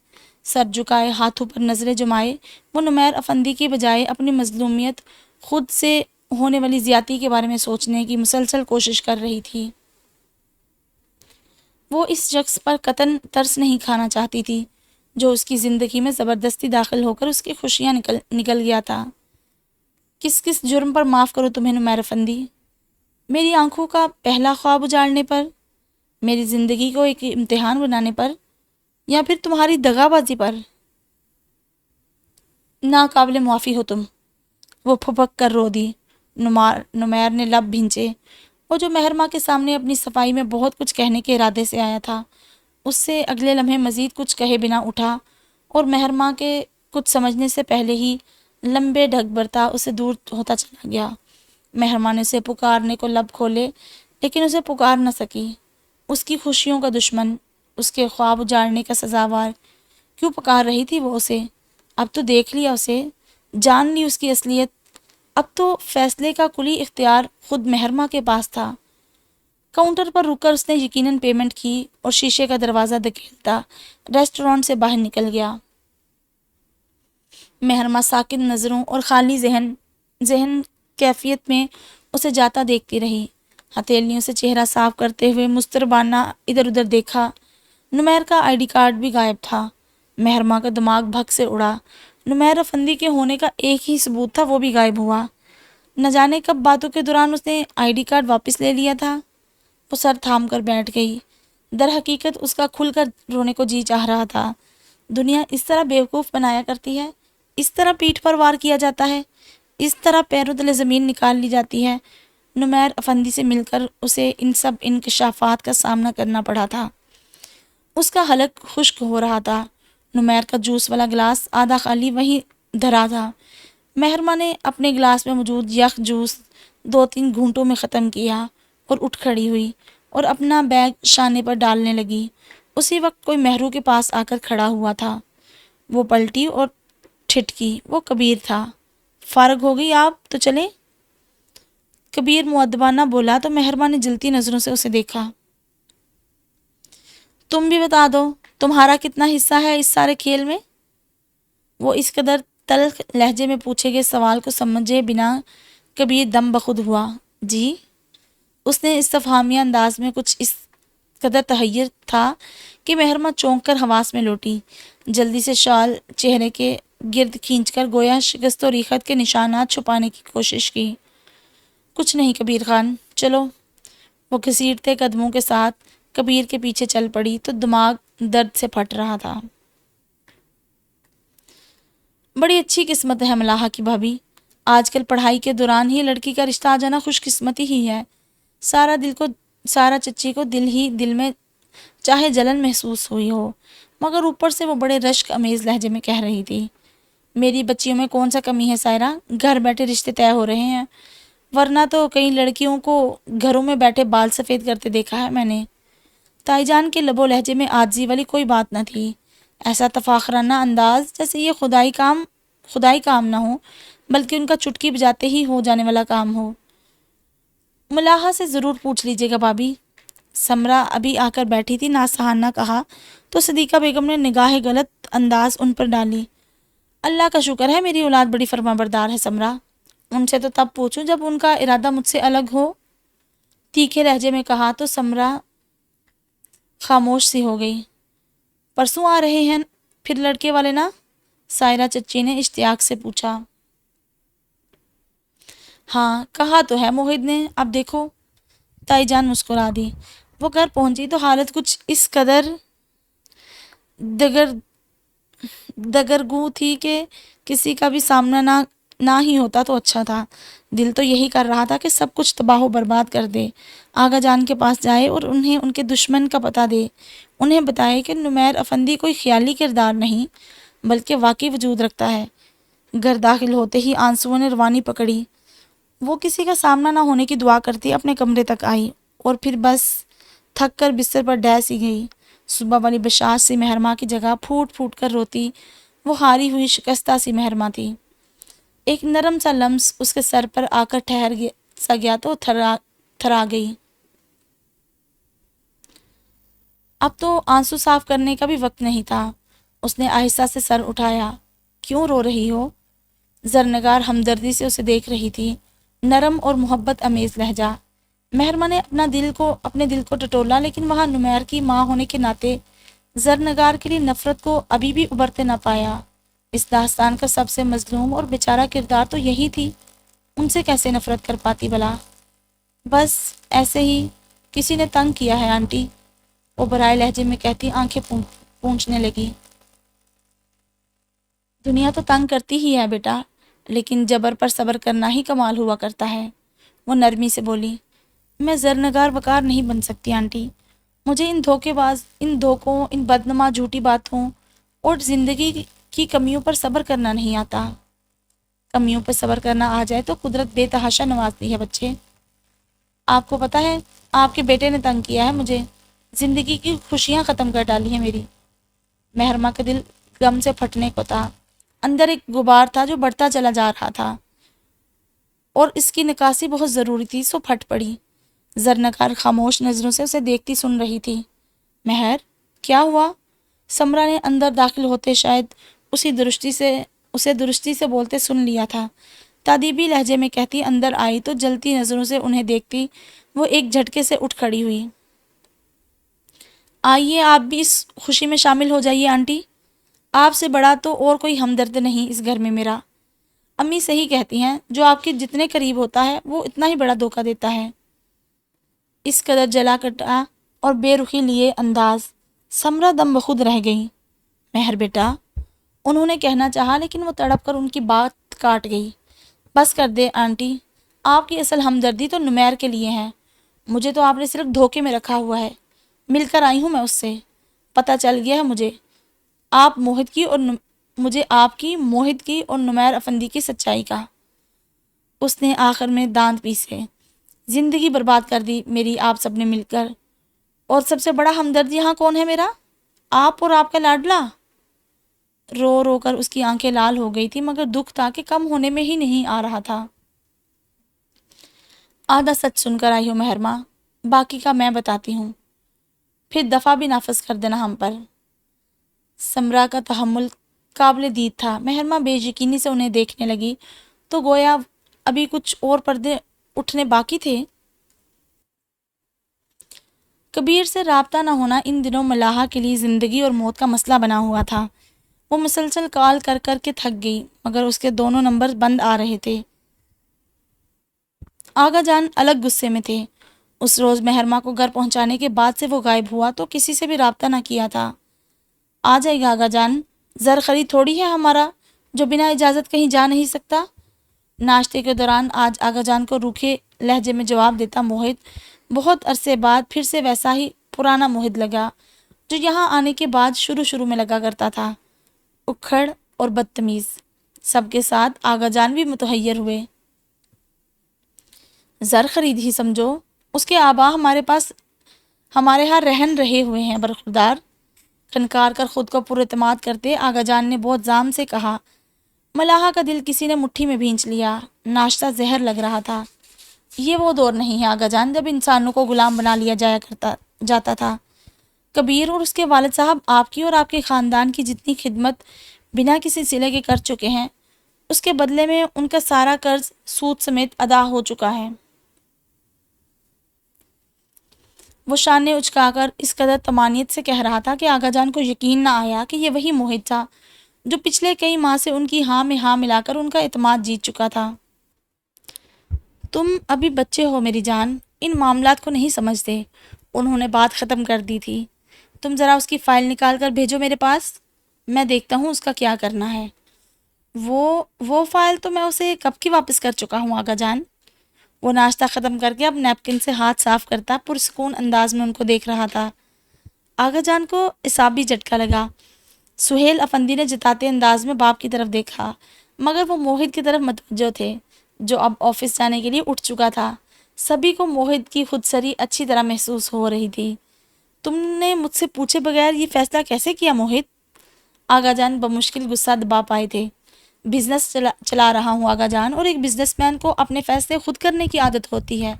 سر جھکائے، ہاتھوں پر نظریں جمائے، وہ نمیر افندی کی بجائے اپنی مظلومیت، خود سے ہونے والی زیادتی کے بارے میں سوچنے کی مسلسل کوشش کر رہی تھی۔ وہ اس شخص پر قطعاً ترس نہیں کھانا چاہتی تھی جو اس کی زندگی میں زبردستی داخل ہو کر اس کی خوشیاں نکل گیا تھا۔ کس کس جرم پر معاف کرو تمہیں نمیر افندی؟ میری آنکھوں کا پہلا خواب اجاڑنے پر، میری زندگی کو ایک امتحان بنانے پر، یا پھر تمہاری دغا بازی پر؟ ناقابل معافی ہو تم، وہ پھپک کر رو دی۔ نمیر نے لب بھینچے۔ وہ جو مہرماں کے سامنے اپنی صفائی میں بہت کچھ کہنے کے ارادے سے آیا تھا، اس سے اگلے لمحے مزید کچھ کہے بنا اٹھا اور مہرماں کے کچھ سمجھنے سے پہلے ہی لمبے ڈھگ برتا اسے دور ہوتا چلا گیا۔ مہرماں نے اسے پکارنے کو لب کھولے لیکن اسے پکار نہ سکی۔ اس کی خوشیوں کا دشمن، اس کے خواب اجاڑنے کا سزاوار، کیوں پکار رہی تھی وہ اسے؟ اب تو دیکھ لیا اسے، جان لی اس کی اصلیت۔ اب تو فیصلے کا کلی اختیار خود مہرماں کے پاس تھا۔ کاؤنٹر پر رک کر اس نے یقیناً پیمنٹ کی اور شیشے کا دروازہ دھکیلتا ریسٹورانٹ سے باہر نکل گیا۔ مہرماں ساکت نظروں اور خالی ذہن کیفیت میں اسے جاتا دیکھتی رہی۔ ہتھیلیوں سے چہرہ صاف کرتے ہوئے مستربانہ ادھر ادھر دیکھا۔ نمیر کا آئی ڈی کارڈ بھی غائب تھا۔ مہرماں کا دماغ بھگ سے اڑا۔ نمیر افندی کے ہونے کا ایک ہی ثبوت تھا، وہ بھی غائب ہوا۔ نہ جانے کب باتوں کے دوران اس نے آئی ڈی کارڈ واپس لے لیا تھا۔ وہ سر تھام کر بیٹھ گئی۔ در حقیقت اس کا کھل کر رونے کو جی چاہ رہا تھا۔ دنیا اس طرح بیوقوف بنایا کرتی ہے، اس طرح پیٹھ پر وار کیا جاتا ہے، اس طرح پیروں تلے زمین نکال لی جاتی ہے۔ نمیر افندی سے مل کر اسے ان سب انکشافات کا سامنا کرنا پڑا تھا۔ اس کا حلق خشک ہو رہا تھا۔ نمیر کا جوس والا گلاس آدھا خالی وہیں دھرا تھا۔ مہرماں نے اپنے گلاس میں موجود یخ جوس 2-3 گھونٹوں میں ختم کیا اور اٹھ کھڑی ہوئی اور اپنا بیگ شانے پر ڈالنے لگی۔ اسی وقت کوئی مہرو کے پاس آ کر کھڑا ہوا تھا۔ وہ پلٹی اور ٹھٹکی۔ وہ کبیر تھا۔ فارغ ہو گئی آپ تو چلیں؟ کبیر مؤدبانہ بولا تو مہرماں نے جلتی نظروں سے اسے دیکھا۔ تم بھی بتا دو، تمہارا کتنا حصہ ہے اس سارے کھیل میں؟ وہ اس قدر تلخ لہجے میں پوچھے گئے سوال کو سمجھے بنا کبیر دم بخود ہوا۔ جی؟ اس نے استفہامیہ انداز میں کچھ اس قدر تحیر تھا کہ مہرماں چونک کر حواس میں لوٹی۔ جلدی سے شال چہرے کے گرد کھینچ کر گویا شکست و ریخت کے نشانات چھپانے کی کوشش کی۔ کچھ نہیں کبیر خان، چلو۔ وہ گھسیٹتے قدموں کے ساتھ کبیر کے پیچھے چل پڑی تو دماغ درد سے پھٹ رہا تھا۔ بڑی اچھی قسمت ہے ملاحہ کی بھابھی، آج کل پڑھائی کے دوران ہی لڑکی کا رشتہ آ جانا خوش قسمتی ہی ہے۔ سارا چچی کو دل ہی دل میں چاہے جلن محسوس ہوئی ہو، مگر اوپر سے وہ بڑے رشک امیز لہجے میں کہہ رہی تھی، میری بچیوں میں کون سا کمی ہے سائرہ، گھر بیٹھے رشتے طے ہو رہے ہیں، ورنہ تو کئی لڑکیوں کو گھروں میں بیٹھے بال سفید کرتے دیکھا ہے میں نے۔ تائی جان کے لب و لہجے میں عاجزی والی کوئی بات نہ تھی، ایسا تفاخرانہ انداز جیسے یہ خدائی کام نہ ہو بلکہ ان کا چٹکی بجاتے ہی ہو جانے والا کام ہو۔ ملاحہ سے ضرور پوچھ لیجیے گا بھابھی۔ سمرہ ابھی آ کر بیٹھی تھی، ناصحانہ کہا تو صدیقہ بیگم نے نگاہ غلط انداز ان پر ڈالی۔ اللہ کا شکر ہے میری اولاد بڑی فرما بردار ہے سمرہ، ان سے تو تب پوچھوں جب ان کا ارادہ مجھ سے الگ ہو۔ تیکھے لہجے میں کہا تو سمرہ خاموش سی ہو گئی۔ پرسوں آ رہے ہیں پھر لڑکے والے نا؟ سائرہ چچی نے اشتیاق سے پوچھا۔ ہاں کہا تو ہے موہد نے، اب دیکھو۔ تائی جان مسکرا دی۔ وہ گھر پہنچی تو حالت کچھ اس قدر دگرگوں تھی کہ کسی کا بھی سامنا نہ ہی ہوتا تو اچھا تھا۔ دل تو یہی کر رہا تھا کہ سب کچھ تباہ و برباد کر دے، آغا جان کے پاس جائے اور انہیں ان کے دشمن کا پتہ دے، انہیں بتائے کہ نمیر افندی کوئی خیالی کردار نہیں بلکہ واقعی وجود رکھتا ہے۔ گھر داخل ہوتے ہی آنسوؤں نے روانی پکڑی۔ وہ کسی کا سامنا نہ ہونے کی دعا کرتی اپنے کمرے تک آئی اور پھر بس تھک کر بستر پر ڈیس ہی گئی۔ صبح والی بشاش سی مہرماں کی جگہ پھوٹ پھوٹ کر روتی وہ ہاری ہوئی شکستہ سی مہرماں تھی۔ ایک نرم سا لمس اس کے سر پر آ کر ٹھہر سا گیا تو تھرا گئی۔ اب تو آنسو صاف کرنے کا بھی وقت نہیں تھا۔ اس نے آہستہ سے سر اٹھایا۔ کیوں رو رہی ہو؟ زرنگار ہمدردی سے اسے دیکھ رہی تھی، نرم اور محبت امیز لہجہ۔ مہرماں نے اپنے دل کو ٹٹولا، لیکن وہاں نمیر کی ماں ہونے کے ناطے زرنگار کے لیے نفرت کو ابھی بھی ابھرتے نہ پایا۔ اس داستان کا سب سے مظلوم اور بیچارہ کردار تو یہی تھی، ان سے کیسے نفرت کر پاتی بلا؟ بس ایسے ہی کسی نے تنگ کیا ہے آنٹی، وہ برائے لہجے میں کہتی آنکھیں پونچھنے لگی۔ دنیا تو تنگ کرتی ہی ہے بیٹا، لیکن جبر پر صبر کرنا ہی کمال ہوا کرتا ہے، وہ نرمی سے بولی۔ میں زرنگار وقار نہیں بن سکتی آنٹی، مجھے ان دھوکوں، ان بدنما جھوٹی باتوں اور زندگی کی کمیوں پر صبر کرنا نہیں آتا۔ کمیوں پر صبر کرنا آ جائے تو قدرت بے تحاشا نوازتی ہے بچے۔ آپ کو پتہ ہے آپ کے بیٹے نے تنگ کیا ہے مجھے، زندگی کی خوشیاں ختم کر ڈالی ہیں میری۔ مہرماں کا دل غم سے پھٹنے کو تھا، اندر ایک غبار تھا جو بڑھتا چلا جا رہا تھا اور اس کی نکاسی بہت ضروری تھی، سو پھٹ پڑی۔ زرنگار خاموش نظروں سے اسے دیکھتی سن رہی تھی۔ مہر، کیا ہوا؟ سمرا نے اندر داخل ہوتے شاید اسے درستی سے بولتے سن لیا تھا۔ تادیبی لہجے میں کہتی اندر آئی تو جلتی نظروں سے انہیں دیکھتی وہ ایک جھٹکے سے اٹھ کھڑی ہوئی۔ آئیے آپ بھی اس خوشی میں شامل ہو جائیے آنٹی، آپ سے بڑا تو اور کوئی ہمدرد نہیں اس گھر میں میرا۔ امی صحیح کہتی ہیں، جو آپ کے جتنے قریب ہوتا ہے وہ اتنا ہی بڑا دھوکہ دیتا ہے۔ اس قدر جلا کٹا اور بے رخی لیے انداز سمرا دم بخود رہ گئی۔ مہر بیٹا، انہوں نے کہنا چاہا لیکن وہ تڑپ کر ان کی بات کاٹ گئی۔ بس کر دے آنٹی، آپ کی اصل ہمدردی تو نمیر کے لیے ہے، مجھے تو آپ نے صرف دھوکے میں رکھا ہوا ہے۔ مل کر آئی ہوں میں اس سے، پتہ چل گیا ہے مجھے آپ کی موہد کی اور نمیر افندی کی سچائی کا۔ اس نے آخر میں دانت پیسے۔ زندگی برباد کر دی میری آپ سب نے مل کر، اور سب سے بڑا ہمدرد یہاں کون ہے میرا؟ آپ اور آپ کا لاڈلا۔ رو رو کر اس کی آنکھیں لال ہو گئی تھی، مگر دکھ تھا کہ کم ہونے میں ہی نہیں آ رہا تھا۔ آدھا سچ سن کر آئی ہوں مہرماں، باقی کا میں بتاتی ہوں، پھر دفعہ بھی نافذ کر دینا ہم پر۔ سمرا کا تحمل قابل دید تھا۔ مہرماں بے یقینی سے انہیں دیکھنے لگی تو گویا ابھی کچھ اور پردے اٹھنے باقی تھے۔ کبیر سے رابطہ نہ ہونا ان دنوں ملاحہ کے لیے زندگی اور موت کا مسئلہ بنا ہوا تھا۔ وہ مسلسل کال کر کر کے تھک گئی، مگر اس کے دونوں نمبر بند آ رہے تھے۔ آغا جان الگ غصے میں تھے۔ اس روز مہرماں کو گھر پہنچانے کے بعد سے وہ غائب ہوا تو کسی سے بھی رابطہ نہ کیا تھا۔ آ جائے گا آغا جان، زر خرید تھوڑی ہے ہمارا جو بنا اجازت کہیں جا نہیں سکتا۔ ناشتے کے دوران آج آغا جان کو روکھے لہجے میں جواب دیتا موہد بہت عرصے بعد پھر سے ویسا ہی پرانا موہد لگا جو یہاں آنے کے بعد شروع میں لگا کرتا تھا، اکھڑ اور بدتمیز۔ سب کے ساتھ آغا جان بھی متحیر ہوئے۔ زر خرید ہی سمجھو، اس کے آبا ہمارے ہاں رہن رہے ہوئے ہیں برخوردار۔ کھنکار کر خود کو پر اعتماد کرتے آغا جان نے بہت زام سے کہا۔ ملاحہ کا دل کسی نے مٹھی میں بھینچ لیا، ناشتہ زہر لگ رہا تھا۔ یہ وہ دور نہیں ہے آغا جان جب انسانوں کو غلام بنا لیا جاتا تھا۔ کبیر اور اس کے والد صاحب آپ کی اور آپ کے خاندان کی جتنی خدمت بنا کسی صلے کے کر چکے ہیں، اس کے بدلے میں ان کا سارا قرض سود سمیت ادا ہو چکا ہے۔ وہ شانے اچکا کر اس قدر طمانینت سے کہہ رہا تھا کہ آغا جان کو یقین نہ آیا کہ یہ وہی موہد تھا جو پچھلے کئی ماہ سے ان کی ہاں میں ہاں ملا کر ان کا اعتماد جیت چکا تھا۔ تم ابھی بچے ہو میری جان، ان معاملات کو نہیں سمجھتے، انہوں نے بات ختم کر دی تھی۔ تم ذرا اس کی فائل نکال کر بھیجو میرے پاس، میں دیکھتا ہوں اس کا کیا کرنا ہے۔ وہ فائل تو میں اسے کب کی واپس کر چکا ہوں آغا جان۔ وہ ناشتہ ختم کر کے اب نیپکن سے ہاتھ صاف کرتا پرسکون انداز میں ان کو دیکھ رہا تھا۔ آغا جان کو اعصابی جھٹکا لگا۔ سہیل افندی نے جتاتے انداز میں باپ کی طرف دیکھا، مگر وہ موہد کی طرف متوجہ تھے جو اب آفس جانے کے لیے اٹھ چکا تھا۔ سبھی کو موہد کی خودسری اچھی طرح محسوس ہو رہی تھی۔ تم نے مجھ سے پوچھے بغیر یہ فیصلہ کیسے کیا موہت؟ آغا جان بمشکل غصہ دبا پائے تھے۔ بزنس چلا رہا ہوں آغا جان، اور ایک بزنس مین کو اپنے فیصلے خود کرنے کی عادت ہوتی ہے۔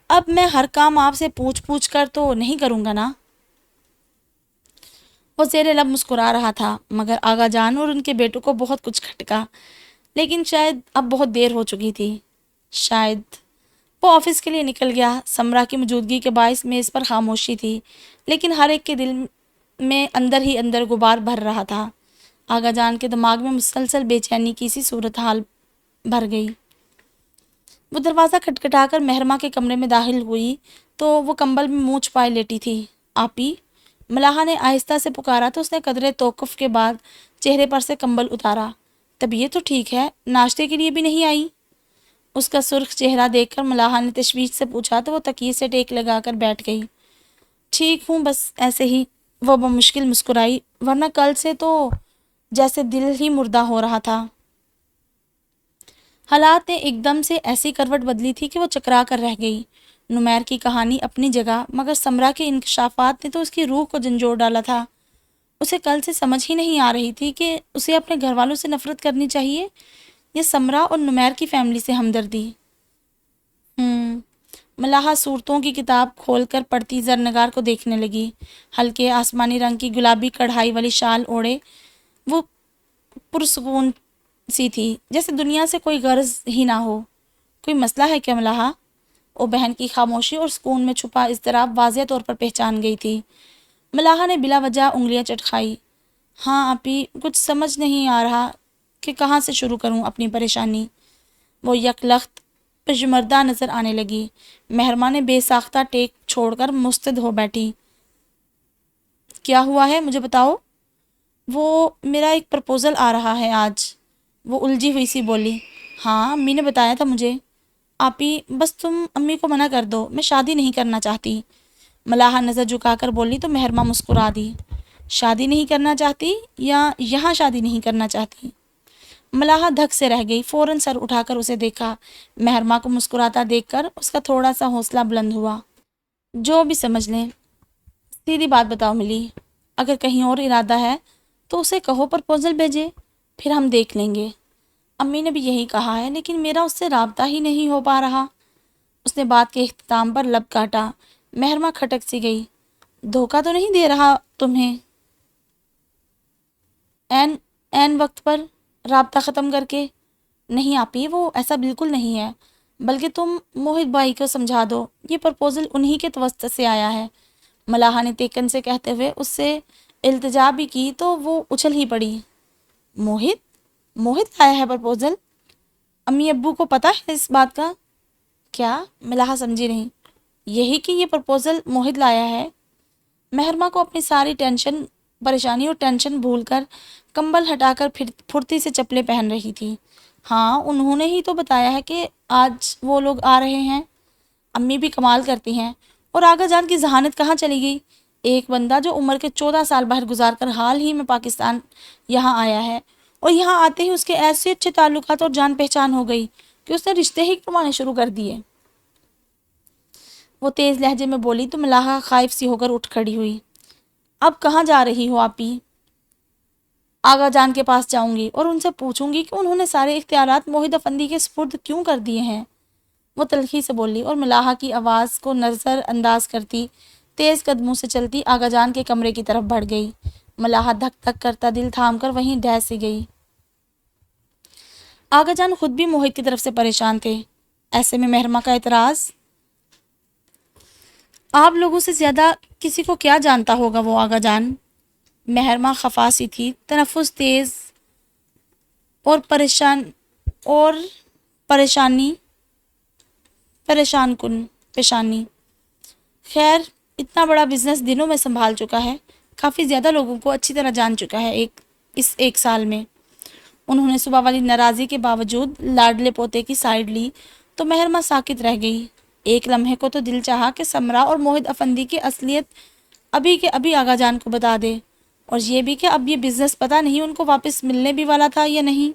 اب میں ہر کام آپ سے پوچھ کر تو نہیں کروں گا نا؟ وہ زیر لب مسکرا رہا تھا، مگر آغا جان اور ان کے بیٹوں کو بہت کچھ کھٹکا، لیکن شاید اب بہت دیر ہو چکی تھی۔ شاید وہ آفس کے لیے نکل گیا۔ سمرا کی موجودگی کے باعث میز پر خاموشی تھی، لیکن ہر ایک کے دل میں اندر ہی اندر غبار بھر رہا تھا۔ آغا جان کے دماغ میں مسلسل بے چینی کی سی صورتحال بھر گئی۔ وہ دروازہ کھٹکھٹا کر مہرما کے کمرے میں داخل ہوئی تو وہ کمبل میں منہ چھپائے لیٹی تھی۔ آپی، ملاحہ نے آہستہ سے پکارا تو اس نے قدرے توقف کے بعد چہرے پر سے کمبل اتارا۔ طبیعت تو ٹھیک ہے، ناشتے کے لیے بھی نہیں آئی؟ اس کا سرخ چہرہ دیکھ کر ملاحہ نے تشویش سے پوچھا تو وہ تکیے سے ٹیک لگا کر بیٹھ گئی۔ ٹھیک ہوں، بس ایسے ہی، وہ بمشکل مسکرائی، ورنہ کل سے تو جیسے دل ہی مردہ ہو رہا تھا۔ حالات نے ایک دم سے ایسی کروٹ بدلی تھی کہ وہ چکرا کر رہ گئی۔ نمیر کی کہانی اپنی جگہ، مگر سمرا کے انکشافات نے تو اس کی روح کو جھنجھوڑ ڈالا تھا۔ اسے کل سے سمجھ ہی نہیں آ رہی تھی کہ اسے اپنے گھر والوں سے نفرت کرنی چاہیے یا سمرا اور نمیر کی فیملی سے ہمدردی۔ ملاحہ صورتوں کی کتاب کھول کر پڑھتی زرنگار کو دیکھنے لگی۔ ہلکے آسمانی رنگ کی گلابی کڑھائی والی شال اوڑھے وہ پرسکون سی تھی، جیسے دنیا سے کوئی غرض ہی نہ ہو۔ کوئی مسئلہ ہے کیا ملاحہ؟ وہ بہن کی خاموشی اور سکون میں چھپا اضطراب واضح طور پر پہچان گئی تھی۔ ملاحہ نے بلا وجہ انگلیاں چٹکھائی۔ ہاں آپی، کچھ سمجھ نہیں آ رہا کہ کہاں سے شروع کروں اپنی پریشانی۔ وہ یکلخت پژمردہ نظر آنے لگی۔ مہرما نے بے ساختہ ٹیک چھوڑ کر مستعد ہو بیٹھی۔ کیا ہوا ہے مجھے بتاؤ؟ وہ میرا ایک پرپوزل آ رہا ہے آج، وہ الجھی ہوئی سی بولی۔ ہاں، امی نے بتایا تھا مجھے۔ آپی، بس تم امی کو منع کر دو، میں شادی نہیں کرنا چاہتی۔ ملاحہ نظر جھکا کر بولی تو مہرما مسکرا دی۔ شادی نہیں کرنا چاہتی یا یہاں شادی نہیں کرنا چاہتی؟ ملاحہ دھک سے رہ گئی، فوراً سر اٹھا کر اسے دیکھا۔ مہرما کو مسکراتا دیکھ کر اس کا تھوڑا سا حوصلہ بلند ہوا۔ جو بھی سمجھ لیں، سیدھی بات بتاؤ ملی، اگر کہیں اور ارادہ ہے تو اسے کہو پرپوزل بھیجے، پھر ہم دیکھ لیں گے۔ امی نے بھی یہی کہا ہے، لیکن میرا اس سے رابطہ ہی نہیں ہو پا رہا۔ اس نے بات کے اختتام پر لب کاٹا۔ مہرما کھٹک سی گئی۔ دھوکہ تو نہیں دے رہا تمہیں؟ این وقت پر رابطہ ختم کر کے؟ نہیں آپی، وہ ایسا بالکل نہیں ہے، بلکہ تم موہت بھائی کو سمجھا دو، یہ پرپوزل انہی کے توسط سے آیا ہے۔ ملاحہ نے تیکن سے کہتے ہوئے اس سے التجا بھی کی تو وہ اچھل ہی پڑی۔ موہت آیا ہے پرپوزل؟ امی ابو کو پتہ ہے اس بات کا؟ کیا؟ ملاحہ سمجھی نہیں۔ یہی کہ یہ پرپوزل موہت لایا ہے۔ مہرما کو اپنی ساری پریشانی اور ٹینشن بھول کر کمبل ہٹا کر پھرتی سے چپلیں پہن رہی تھی۔ ہاں، انہوں نے ہی تو بتایا ہے کہ آج وہ لوگ آ رہے ہیں۔ امی بھی کمال کرتی ہیں۔ اور آغا جان کی ذہانت کہاں چلی گئی؟ ایک بندہ جو عمر کے 14 سال باہر گزار کر حال ہی میں پاکستان یہاں آیا ہے، اور یہاں آتے ہی اس کے ایسے اچھے تعلقات اور جان پہچان ہو گئی کہ اس نے رشتے ہی کروانے شروع کر دیے۔ وہ تیز لہجے میں بولی تو ملاحہ خائف سی ہو کر اٹھ کھڑی ہوئی۔ اب کہاں جا رہی ہو آپی؟ آغا جان کے پاس جاؤں گی اور ان سے پوچھوں گی کہ انہوں نے سارے اختیارات موہت افندی کے سپرد کیوں کر دیے ہیں، وہ تلخی سے بولی، اور ملاحہ کی آواز کو نظر انداز کرتی تیز قدموں سے چلتی آغا جان کے کمرے کی طرف بڑھ گئی۔ ملاحہ دھک دھک کرتا دل تھام کر وہیں ڈہ سی گئی۔ آغا جان خود بھی موہت کی طرف سے پریشان تھے۔ ایسے میں مہرما کا اعتراض؟ آپ لوگوں سے زیادہ کسی کو کیا جانتا ہوگا وہ آغا جان؟ مہرما خفا سی تھی، تنفس تیز اور پریشان کن پیشانی۔ خیر، اتنا بڑا بزنس دنوں میں سنبھال چکا ہے، کافی زیادہ لوگوں کو اچھی طرح جان چکا ہے اس ایک سال میں۔ انہوں نے صبح والی ناراضی کے باوجود لاڈلے پوتے کی سائیڈ لی تو مہرما ساکت رہ گئی۔ ایک لمحے کو تو دل چاہا کہ سمرا اور موہت افندی کی اصلیت ابھی کے ابھی آغا جان کو بتا دے، اور یہ بھی کہ اب یہ بزنس پتہ نہیں ان کو واپس ملنے بھی والا تھا یا نہیں۔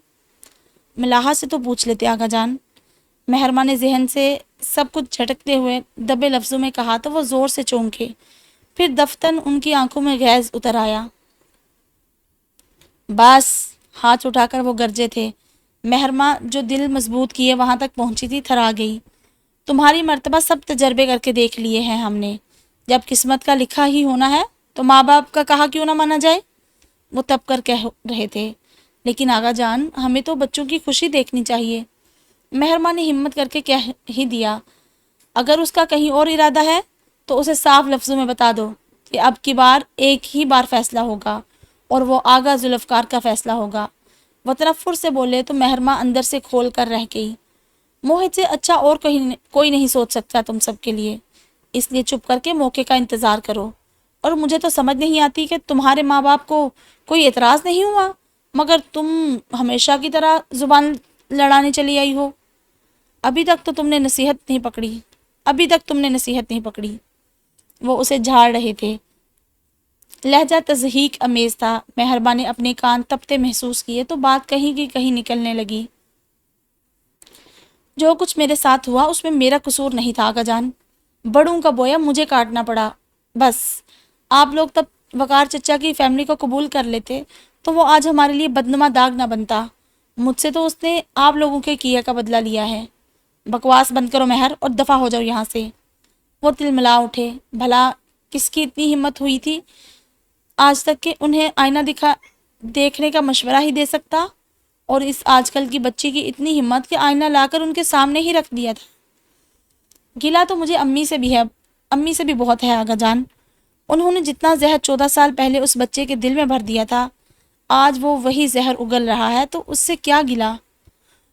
ملاحہ سے تو پوچھ لیتے آغا جان، مہرما نے ذہن سے سب کچھ جھٹکتے ہوئے دبے لفظوں میں کہا تو وہ زور سے چونکے، پھر دفتن ان کی آنکھوں میں غیظ اتر آیا۔ بس، ہاتھ اٹھا کر وہ گرجے تھے۔ مہرماں جو دل مضبوط کیے وہاں تک پہنچی تھی تھرا گئی۔ تمہاری مرتبہ سب تجربے کر کے دیکھ لیے ہیں ہم نے، جب قسمت کا لکھا ہی ہونا ہے تو ماں باپ کا کہا کیوں نہ مانا جائے؟ وہ تب کر کہہ رہے تھے۔ لیکن آغا جان، ہمیں تو بچوں کی خوشی دیکھنی چاہیے۔ مہرماں نے ہمت کر کے کہہ ہی دیا، اگر اس کا کہیں اور ارادہ ہے تو اسے صاف لفظوں میں بتا دو کہ اب کی بار ایک ہی بار فیصلہ ہوگا اور وہ آغا ذوالفقار کا فیصلہ ہوگا۔ وہ تنفر سے بولے تو مہرماں اندر سے کھول کر رہ گئی۔ موہت سے اچھا اور کوئی نہیں سوچ سکتا تم سب کے لیے، اس لیے چپ کر کے موقع کا انتظار کرو۔ اور مجھے تو سمجھ نہیں آتی کہ تمہارے ماں باپ کو کوئی اعتراض نہیں ہوا، مگر تم ہمیشہ کی طرح زبان لڑانے چلی آئی ہو۔ ابھی تک تم نے نصیحت نہیں پکڑی۔ وہ اسے جھاڑ رہے تھے۔ لہجہ تضحیک امیز تھا۔ مہربان نے اپنے کان تپتے محسوس کیے تو بات کہیں کی کہیں نکلنے لگی۔ جو کچھ میرے ساتھ ہوا اس میں میرا قصور نہیں تھا آقا جان، بڑوں کا بویا مجھے کاٹنا پڑا۔ بس آپ لوگ تب وقار چچا کی فیملی کو قبول کر لیتے تو وہ آج ہمارے لیے بدنما داغ نہ بنتا۔ مجھ سے تو اس نے آپ لوگوں کے کیے کا بدلہ لیا ہے۔ بکواس بند کرو مہر اور دفع ہو جاؤ یہاں سے۔ وہ تلملا اٹھے۔ بھلا کس کی اتنی ہمت ہوئی تھی آج تک کہ انہیں آئینہ دیکھنے کا مشورہ ہی دے سکتا، اور اس آج کل کی بچی کی اتنی ہمت کہ آئینہ لا کر ان کے سامنے ہی رکھ دیا تھا۔ گلا تو مجھے امی سے بھی بہت ہے آقا جان۔ انہوں نے جتنا زہر 14 سال پہلے اس بچے کے دل میں بھر دیا تھا، آج وہ وہی زہر اگل رہا ہے تو اس سے کیا گلا؟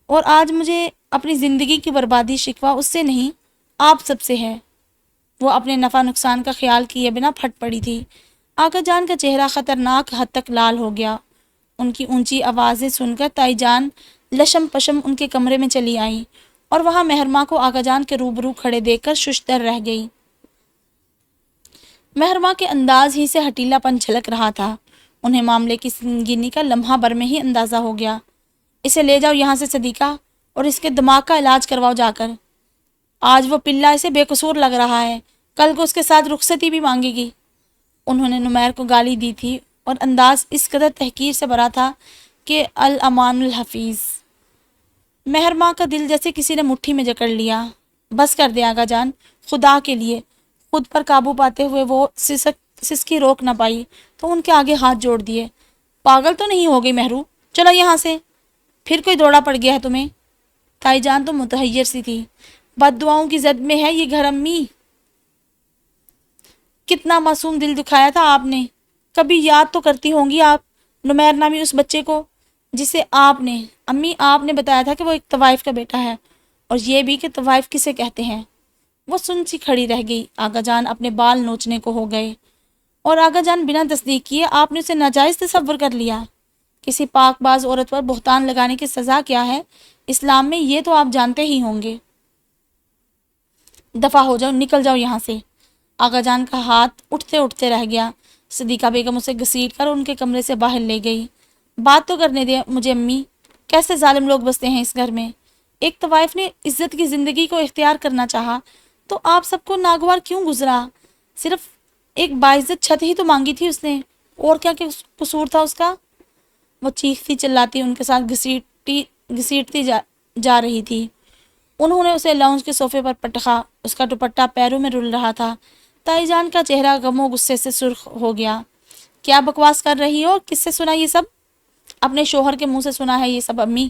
اور آج مجھے اپنی زندگی کی بربادی شکوہ اس سے نہیں، آپ سب سے ہے۔ وہ اپنے نفع نقصان کا خیال کیے بنا پھٹ پڑی تھی۔ آقا جان کا چہرہ خطرناک حد تک لال ہو گیا۔ ان کی اونچی آوازیں سن کر تائی جان لشم پشم ان کے کمرے میں چلی آئیں اور وہاں مہرماں کو آقا جان کے روبرو کھڑے دیکھ کر ششدر رہ گئی۔ مہرماں کے انداز ہی سے ہٹیلا پن جھلک رہا تھا۔ انہیں معاملے کی سنگینی کا لمحہ بھر میں ہی اندازہ ہو گیا۔ اسے لے جاؤ یہاں سے صدیقہ، اور اس کے دماغ کا علاج کرواؤ جا کر۔ آج وہ پلہ اسے بے قصور لگ رہا ہے، کل کو اس کے ساتھ رخصتی بھی مانگے گی۔ انہوں نے نمیر کو گالی دی تھی اور انداز اس قدر تحقیر سے بھرا تھا کہ الامان الحفیظ۔ مہرماں کا دل جیسے کسی نے مٹھی میں جکڑ لیا۔ بس کر دے آقا جان، خدا کے لیے۔ خود پر قابو پاتے ہوئے وہ سسکی روک نہ پائی تو ان کے آگے ہاتھ جوڑ دیے۔ پاگل تو نہیں ہو گئی مہرو؟ چلو یہاں سے، پھر کوئی دوڑا پڑ گیا ہے تمہیں؟ تائی جان تو متحیر سی تھی۔ بد دعاؤں کی زد میں ہے یہ گھر امی۔ کتنا معصوم دل دکھایا تھا آپ نے۔ کبھی یاد تو کرتی ہوں گی آپ نمیر نامی اس بچے کو جسے آپ نے بتایا تھا کہ وہ ایک طوائف کا بیٹا ہے، اور یہ بھی کہ طوائف کسے کہتے ہیں۔ وہ سن سی کھڑی رہ گئی۔ آقا جان اپنے بال نوچنے کو ہو گئے۔ اور آقا جان بنا تصدیق کیے آپ نے اسے ناجائز تصور کر لیا۔ کسی پاک باز عورت پر بہتان لگانے کی سزا کیا ہے اسلام میں، یہ تو آپ جانتے ہی ہوں گے۔ دفع ہو جاؤ، نکل جاؤ یہاں سے۔ آقا جان کا ہاتھ اٹھتے اٹھتے رہ گیا۔ صدیقہ بیگم اسے گھسیٹ کر ان کے کمرے سے باہر لے گئی۔ بات تو کرنے دے مجھے امی، کیسے ظالم لوگ بستے ہیں اس گھر میں؟ ایک طوائف نے عزت کی زندگی کو اختیار کرنا چاہا تو آپ سب کو ناگوار کیوں گزرا؟ صرف ایک باعزت چھت ہی تو مانگی تھی اس نے، اور کیا قصور تھا اس کا؟ وہ چیختی چلاتی ان کے ساتھ گھسیٹتی جا رہی تھی۔ انہوں نے اسے لاؤنج کے صوفے پر پٹخا۔ اس کا دوپٹہ پیروں میں رل رہا تھا۔ تائی جان کا چہرہ غم و غصے سے سرخ ہو گیا۔ کیا بکواس کر رہی ہو؟ کس سے سنا یہ سب؟ اپنے شوہر کے منہ سے سنا ہے یہ سب امی۔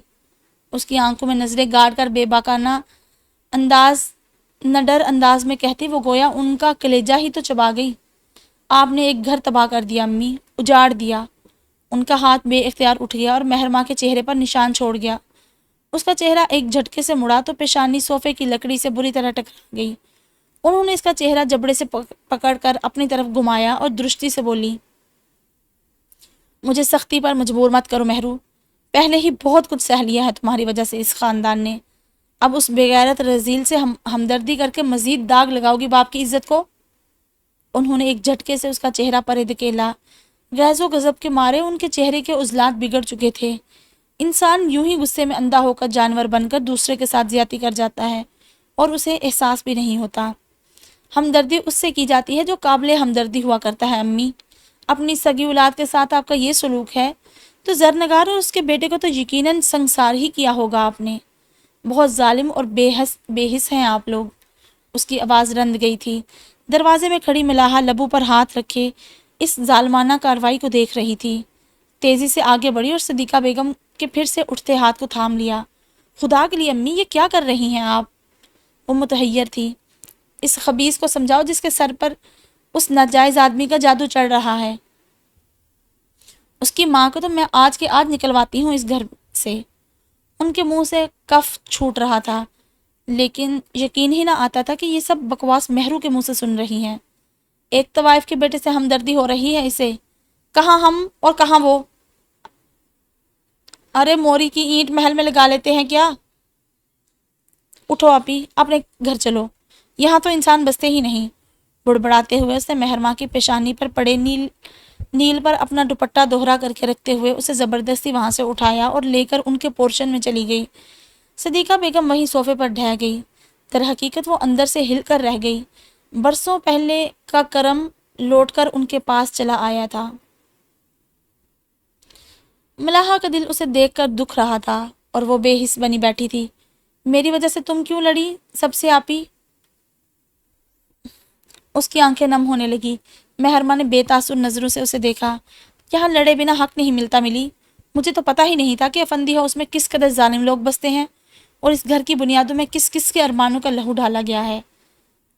اس کی آنکھوں میں نظریں گاڑ کر بے باکانہ نڈر انداز میں کہتی وہ گویا ان کا کلیجہ ہی تو چبا گئی۔ آپ نے ایک گھر تباہ کر دیا امی، اجاڑ دیا۔ ان کا ہاتھ بے اختیار اٹھ گیا اور مہرماں کے چہرے پر نشان چھوڑ گیا۔ اس کا چہرہ ایک جھٹکے سے مڑا تو پیشانی صوفے کی لکڑی سے بری طرح ٹکرا گئی۔ انہوں نے اس کا چہرہ جبڑے سے پکڑ کر اپنی طرف گھمایا اور درشتی سے بولی، مجھے سختی پر مجبور مت کرو مہرو، پہلے ہی بہت کچھ سہ لیا ہے تمہاری وجہ سے اس خاندان نے، اب اس بغیرت رذیل سے ہمدردی کر کے مزید داغ لگاؤ گی باپ کی عزت کو؟ انہوں نے ایک جھٹکے سے اس کا چہرہ پرے دھکیلا۔ غیظ و غضب کے مارے ان کے چہرے کے عضلات بگڑ چکے تھے۔ انسان یوں ہی غصے میں اندھا ہو کر جانور بن کر دوسرے کے ساتھ زیادتی کر جاتا ہے اور اسے احساس بھی نہیں ہوتا۔ ہمدردی اس سے کی جاتی ہے جو قابل ہمدردی ہوا کرتا ہے امی۔ اپنی سگی اولاد کے ساتھ آپ کا یہ سلوک ہے تو زرنگار اور اس کے بیٹے کو تو یقیناً سنسار ہی کیا ہوگا آپ نے۔ بہت ظالم اور بے حس ہیں آپ لوگ۔ اس کی آواز رند گئی تھی۔ دروازے میں کھڑی ملاحہ لبوں پر ہاتھ رکھے اس ظالمانہ کارروائی کو دیکھ رہی تھی۔ تیزی سے آگے بڑھی اور صدیقہ بیگم کے پھر سے اٹھتے ہاتھ کو تھام لیا۔ خدا کے لیے امی، یہ کیا کر رہی ہیں آپ؟ وہ متحیر تھی۔ اس خبیث کو سمجھاؤ جس کے سر پر اس ناجائز آدمی کا جادو چڑھ رہا ہے۔ اس کی ماں کو تو میں آج کے آج نکلواتی ہوں اس گھر سے۔ ان کے منہ سے کف چھوٹ رہا تھا، لیکن یقین ہی نہ آتا تھا کہ یہ سب بکواس مہرو کے منہ سے سن رہی ہیں۔ ایک طوائف کے بیٹے سے ہمدردی ہو رہی ہے اسے، کہاں ہم اور کہاں وہ؟ ارے موری کی اینٹ محل میں لگا لیتے ہیں کیا؟ اٹھو آپی، اپنے گھر چلو، یہاں تو انسان بستے ہی نہیں۔ بڑبڑاتے ہوئے اس نے مہرماں کی پیشانی پر پڑے نیل پر اپنا دوپٹہ دوہرا کر کے رکھتے ہوئے اسے زبردستی وہاں سے اٹھایا اور لے کر ان کے پورشن میں چلی گئی۔ صدیقہ بیگم وہیں صوفے پر ڈھہ گئی۔ در حقیقت وہ اندر سے ہل کر رہ گئی۔ برسوں پہلے کا کرم لوٹ کر ان کے پاس چلا آیا تھا۔ ملاحہ کا دل اسے دیکھ کر دکھ رہا تھا اور وہ بے حس بنی بیٹھی تھی۔ میری وجہ سے تم کیوں لڑی سب سے آپی؟ اس کی آنکھیں نم ہونے لگی۔ مہرماں نے بے تاثر نظروں سے اسے دیکھا۔ یہاں لڑے بنا حق نہیں ملتا ملی۔ مجھے تو پتہ ہی نہیں تھا کہ افندی ہاؤس میں کس قدر ظالم لوگ بستے ہیں اور اس گھر کی بنیادوں میں کس کس کے ارمانوں کا لہو ڈالا گیا ہے۔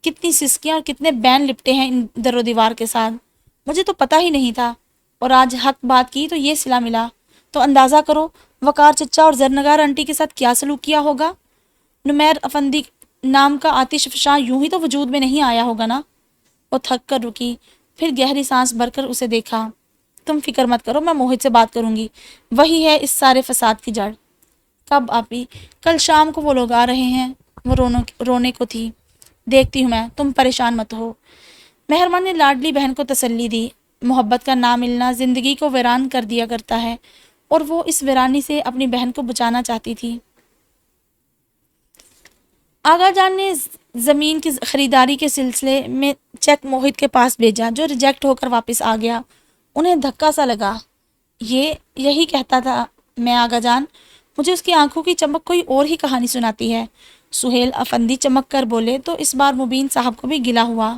کتنی سسکیاں اور کتنے بین لپٹے ہیں ان در و دیوار کے ساتھ۔ مجھے تو پتہ ہی نہیں تھا، اور آج حق بات کی تو یہ صلہ ملا۔ تو اندازہ کرو وقار چچا اور زرنگار آنٹی کے ساتھ کیا سلوک کیا ہوگا۔ نمیر افندی نام کا آتش فشاں یوں ہی تو وجود میں نہیں آیا ہوگا نا۔ وہ تھک کر رکی، پھر گہری سانس بھر کر اسے دیکھا۔ تم فکر مت کرو، میں موہت سے بات کروں گی، وہی ہے اس سارے فساد کی جڑ۔ کب آپی؟ کل شام کو وہ لوگ آ رہے ہیں۔ وہ رونے کو تھی۔ دیکھتی ہوں میں، تم پریشان مت ہو۔ مہربان نے لاڈلی بہن کو تسلی دی۔ محبت کا نہ ملنا زندگی کو ویران کر دیا کرتا ہے، اور وہ اس ویرانی سے اپنی بہن کو بچانا چاہتی تھی۔ آغا جان نے زمین کی خریداری کے سلسلے میں چیک موہت کے پاس بھیجا، جو ریجیکٹ ہو کر واپس آ گیا۔ انہیں دھکا سا لگا۔ یہی کہتا تھا میں آغا جان، مجھے اس کی آنکھوں کی چمک کوئی اور ہی کہانی سناتی ہے۔ سہیل افندی چمک کر بولے تو اس بار مبین صاحب کو بھی گلہ ہوا۔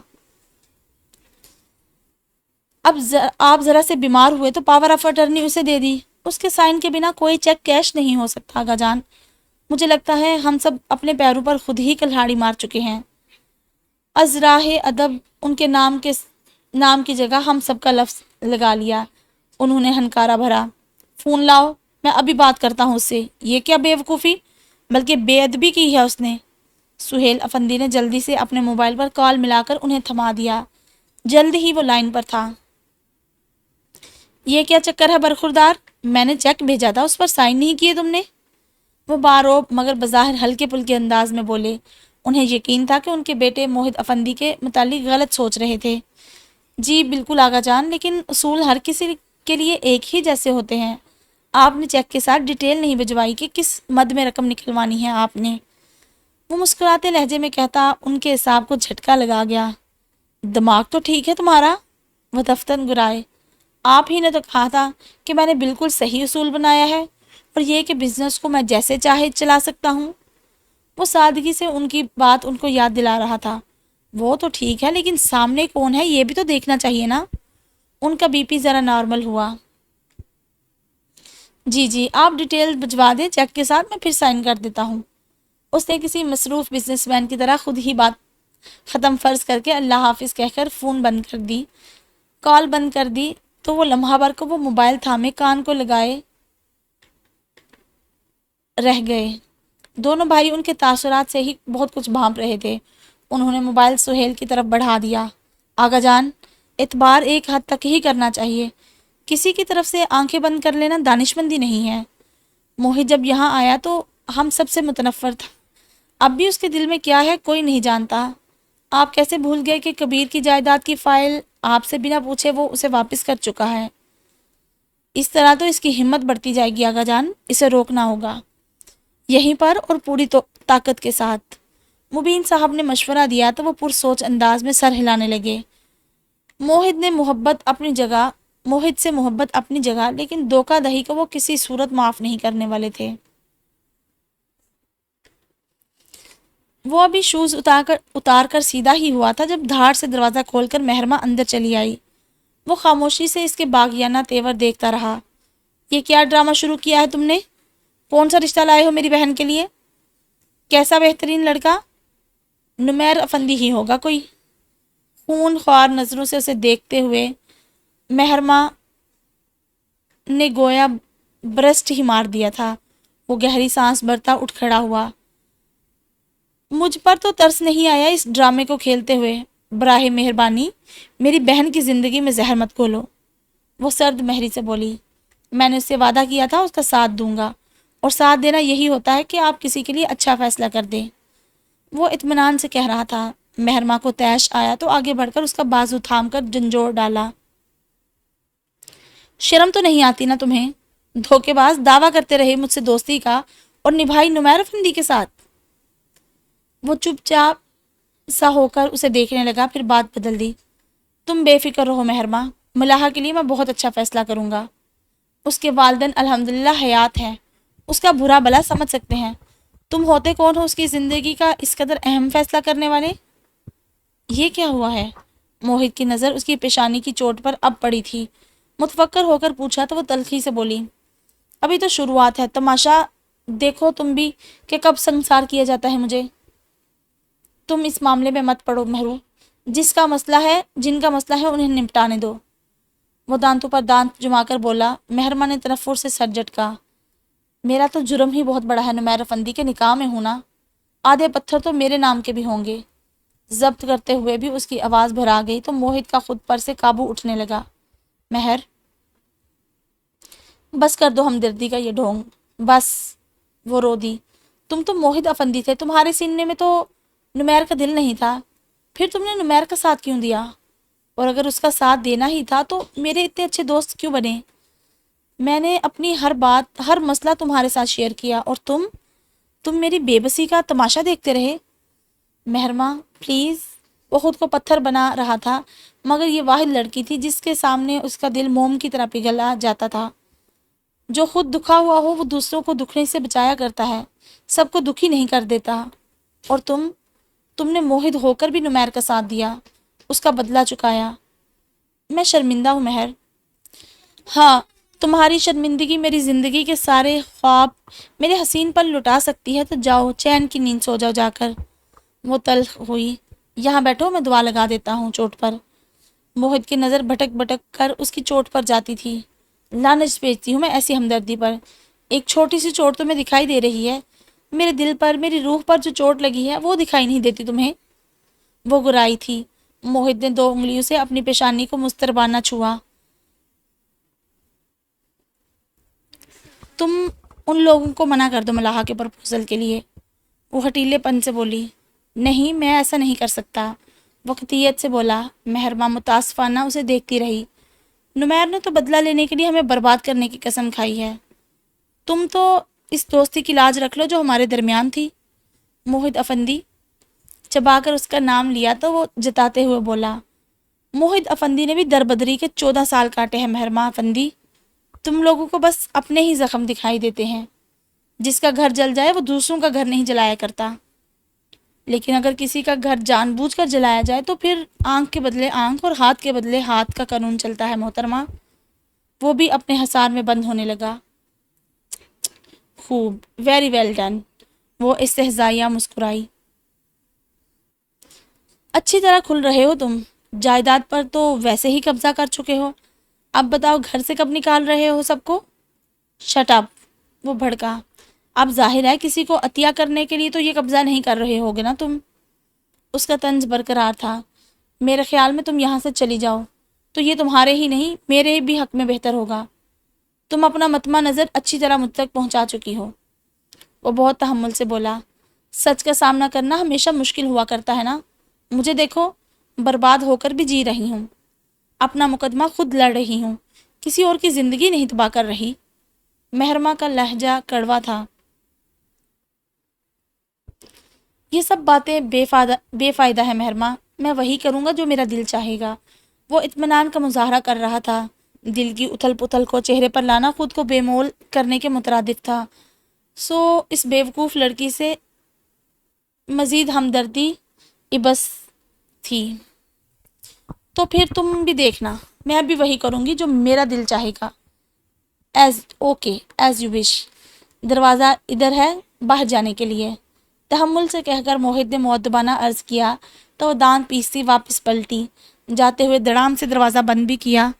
اب آپ ذرا سے بیمار ہوئے تو پاور آف اٹرنی اسے دے دی۔ اس کے سائن کے بنا کوئی چیک کیش نہیں ہو سکتا آغا جان۔ مجھے لگتا ہے ہم سب اپنے پیروں پر خود ہی کلہاڑی مار چکے ہیں۔ از راہ ادب ان کے نام کی جگہ ہم سب کا لفظ لگا لیا۔ انہوں نے ہنکارا بھرا۔ فون لاؤ، میں ابھی بات کرتا ہوں اس سے۔ یہ کیا بے وقوفی، بلکہ بے ادبی کی ہے اس نے۔ سہیل افندی نے جلدی سے اپنے موبائل پر کال ملا کر انہیں تھما دیا۔ جلد ہی وہ لائن پر تھا۔ یہ کیا چکر ہے برخوردار؟ میں نے چیک بھیجا تھا، اس پر سائن نہیں کیے تم نے؟ وہ باروب مگر بظاہر ہلکے پھلکے انداز میں بولے۔ انہیں یقین تھا کہ ان کے بیٹے موہت افندی کے متعلق غلط سوچ رہے تھے۔ جی بالکل آغا جان، لیکن اصول ہر کسی کے لیے ایک ہی جیسے ہوتے ہیں۔ آپ نے چیک کے ساتھ ڈیٹیل نہیں بھجوائی کہ کس مد میں رقم نکلوانی ہے آپ نے۔ وہ مسکراتے لہجے میں کہتا ان کے حساب کو جھٹکا لگا گیا۔ دماغ تو ٹھیک ہے تمہارا؟ وہ دفتن گرائے۔ آپ ہی نے تو کہا تھا کہ میں نے بالکل صحیح اصول بنایا ہے، اور یہ کہ بزنس کو میں جیسے چاہے چلا سکتا ہوں۔ وہ سادگی سے ان کی بات ان کو یاد دلا رہا تھا۔ وہ تو ٹھیک ہے، لیکن سامنے کون ہے یہ بھی تو دیکھنا چاہیے نا۔ ان کا بی پی ذرا نارمل ہوا۔ جی آپ ڈیٹیل بھجوا دیں چیک کے ساتھ، میں پھر سائن کر دیتا ہوں۔ اس نے کسی مصروف بزنس مین کی طرح خود ہی بات ختم فرض کر کے اللہ حافظ کہہ کر فون بند کر دی۔ کال بند کر دی تو وہ لمحہ بھر کو وہ موبائل تھامے کان کو لگائے رہ گئے۔ دونوں بھائی ان کے تاثرات سے ہی بہت کچھ بھانپ رہے تھے۔ انہوں نے موبائل سہیل کی طرف بڑھا دیا۔ آغا جان، اعتبار ایک حد تک ہی کرنا چاہیے۔ کسی کی طرف سے آنکھیں بند کر لینا دانشمندی نہیں ہے۔ موہت جب یہاں آیا تو ہم سب سے متنفر تھا۔ اب بھی اس کے دل میں کیا ہے کوئی نہیں جانتا۔ آپ کیسے بھول گئے کہ کبیر کی جائیداد کی فائل آپ سے بنا پوچھے وہ اسے واپس کر چکا ہے؟ اس طرح تو اس کی ہمت بڑھتی جائے گی آغا جان، اسے روکنا ہوگا، یہیں پر اور پوری طاقت کے ساتھ۔ مبین صاحب نے مشورہ دیا تو وہ پرسوچ انداز میں سر ہلانے لگے۔ موہد سے محبت اپنی جگہ، لیکن دھوکہ دہی کو وہ کسی صورت معاف نہیں کرنے والے تھے۔ وہ ابھی شوز اتار کر سیدھا ہی ہوا تھا جب دھاڑ سے دروازہ کھول کر مہرماں اندر چلی آئی۔ وہ خاموشی سے اس کے باغیانہ تیور دیکھتا رہا۔ یہ کیا ڈرامہ شروع کیا ہے تم نے؟ کون سا رشتہ لائے ہو میری بہن کے لیے؟ کیسا بہترین لڑکا؟ نمیر افندی ہی ہوگا کوئی۔ خون خوار نظروں سے اسے دیکھتے ہوئے مہرماں نے گویا برسٹ ہی مار دیا تھا۔ وہ گہری سانس بھرتا اٹھ کھڑا ہوا۔ مجھ پر تو ترس نہیں آیا اس ڈرامے کو کھیلتے ہوئے۔ براہ مہربانی میری بہن کی زندگی میں زہر مت گھولو۔ وہ سرد مہری سے بولی۔ میں نے اس سے وعدہ کیا تھا اس کا ساتھ دوں گا، اور ساتھ دینا یہی ہوتا ہے کہ آپ کسی کے لیے اچھا فیصلہ کر دیں۔ وہ اطمینان سے کہہ رہا تھا۔ مہرماں کو طیش آیا تو آگے بڑھ کر اس کا بازو تھام کر جھنجھوڑ ڈالا۔ شرم تو نہیں آتی نا تمہیں؟ دھوکے باز، دعویٰ کرتے رہے مجھ سے دوستی کا اور نبھائی نمیر افندی کے ساتھ۔ وہ چپ چاپ سا ہو کر اسے دیکھنے لگا، پھر بات بدل دی۔ تم بے فکر رہو مہرماں، ملاحہ کے لیے میں بہت اچھا فیصلہ کروں گا۔ اس کے والدین الحمدللہ حیات ہیں، اس کا برا بھلا سمجھ سکتے ہیں۔ تم ہوتے کون ہو اس کی زندگی کا اس قدر اہم فیصلہ کرنے والے؟ یہ کیا ہوا ہے؟ موہد کی نظر اس کی پیشانی کی چوٹ پر اب پڑی تھی۔ متفکر ہو کر پوچھا تو وہ تلخی سے بولی۔ ابھی تو شروعات ہے، تماشا دیکھو تم بھی کہ کب سنسار کیا جاتا ہے مجھے۔ تم اس معاملے میں مت پڑو مہرو، جن کا مسئلہ ہے انہیں نمٹانے دو۔ وہ دانتوں پر دانت جما کر بولا۔ مہرماں نے تنفر سے سر جھٹکا۔ میرا تو جرم ہی بہت بڑا ہے نمیر افندی کے نکاح میں ہونا، آدھے پتھر تو میرے نام کے بھی ہوں گے۔ ضبط کرتے ہوئے بھی اس کی آواز بھرا گئی تو موہد کا خود پر سے قابو اٹھنے لگا۔ مہر، بس کر دو ہمدردی کا یہ ڈھونگ، بس۔ وہ رو دی۔ تم تو موہد افندی تھے، تمہارے سینے میں تو نمیر کا دل نہیں تھا، پھر تم نے نمیر کا ساتھ کیوں دیا؟ اور اگر اس کا ساتھ دینا ہی تھا تو میرے اتنے اچھے دوست کیوں بنے؟ میں نے اپنی ہر بات، ہر مسئلہ تمہارے ساتھ شیئر کیا، اور تم میری بے بسی کا تماشا دیکھتے رہے۔ مہرماں پلیز۔ وہ خود کو پتھر بنا رہا تھا، مگر یہ واحد لڑکی تھی جس کے سامنے اس کا دل موم کی طرح پگھلا جاتا تھا۔ جو خود دکھا ہوا ہو وہ دوسروں کو دکھنے سے بچایا کرتا ہے، سب کو دکھی نہیں کر دیتا۔ اور تم نے موہد ہو کر بھی نمیر کا ساتھ دیا، اس کا بدلہ چکایا۔ میں شرمندہ ہوں مہر۔ ہاں، تمہاری شرمندگی میری زندگی کے سارے خواب میرے حسین پر لٹا سکتی ہے، تو جاؤ چین کی نیند سو جاؤ جا کر۔ وہ تلخ ہوئی۔ یہاں بیٹھو، میں دعا لگا دیتا ہوں چوٹ پر۔ موہد کی نظر بھٹک بھٹک کر اس کی چوٹ پر جاتی تھی۔ لعنت بھیجتی ہوں میں ایسی ہمدردی پر۔ ایک چھوٹی سی چوٹ تمہیں دکھائی دے رہی ہے، میرے دل پر، میری روح پر جو چوٹ لگی ہے وہ دکھائی نہیں دیتی تمہیں؟ وہ گرائی تھی۔ موہد نے 2 انگلیوں سے اپنی پیشانی کو مستربانہ چھوا۔ تم ان لوگوں کو منع کر دو ملاحہ کے پرپوزل کے لیے۔ وہ ہٹیلے پن سے بولی۔ نہیں، میں ایسا نہیں کر سکتا۔ وہ قطعیت سے بولا۔ مہرماں متاسفانہ اسے دیکھتی رہی۔ نمیر نے تو بدلہ لینے کے لیے ہمیں برباد کرنے کی قسم کھائی ہے، تم تو اس دوستی کی لاج رکھ لو جو ہمارے درمیان تھی۔ موہد افندی چبا کر اس کا نام لیا تو وہ جتاتے ہوئے بولا۔ موہد افندی نے بھی دربدری کے 14 سال کاٹے ہیں مہرماں افندی۔ تم لوگوں کو بس اپنے ہی زخم دکھائی دیتے ہیں۔ جس کا گھر جل جائے وہ دوسروں کا گھر نہیں جلایا کرتا، لیکن اگر کسی کا گھر جان بوجھ کر جلایا جائے تو پھر آنکھ کے بدلے آنکھ اور ہاتھ کے بدلے ہاتھ کا قانون چلتا ہے محترمہ۔ وہ بھی اپنے حصار میں بند ہونے لگا۔ خوب، ویری ویل ڈن۔ وہ استہزائیہ مسکرائی۔ اچھی طرح کھل رہے ہو تم، جائیداد پر تو ویسے ہی قبضہ کر چکے ہو، اب بتاؤ گھر سے کب نکال رہے ہو سب کو؟ شٹ اپ، وہ بھڑکا۔ اب ظاہر ہے کسی کو عطیہ کرنے کے لیے تو یہ قبضہ نہیں کر رہے ہوگے نا تم؟ اس کا طنز برقرار تھا۔ میرے خیال میں تم یہاں سے چلی جاؤ تو یہ تمہارے ہی نہیں میرے بھی حق میں بہتر ہوگا۔ تم اپنا مطمع نظر اچھی طرح مجھ تک پہنچا چکی ہو۔ وہ بہت تحمل سے بولا۔ سچ کا سامنا کرنا ہمیشہ مشکل ہوا کرتا ہے نا؟ مجھے دیکھو، برباد ہو کر بھی جی رہی ہوں، اپنا مقدمہ خود لڑ رہی ہوں، کسی اور کی زندگی نہیں تباہ کر رہی۔ مہرماں کا لہجہ کڑوا تھا۔ یہ سب باتیں بے فائدہ ہے مہرماں، میں وہی کروں گا جو میرا دل چاہے گا۔ وہ اطمینان کا مظاہرہ کر رہا تھا۔ دل کی اتھل پتھل کو چہرے پر لانا خود کو بے مول کرنے کے مترادف تھا۔ اس بیوقوف لڑکی سے مزید ہمدردی ابس تھی۔ تو پھر تم بھی دیکھنا، میں اب بھی وہی کروں گی جو میرا دل چاہے گا۔ As you wish. دروازہ ادھر ہے باہر جانے کے لیے، تحمل سے کہہ کر موہت نے مؤدبانہ عرض کیا تو وہ دانت پیستی واپس پلٹی۔ جاتے ہوئے دڑام سے دروازہ بند بھی کیا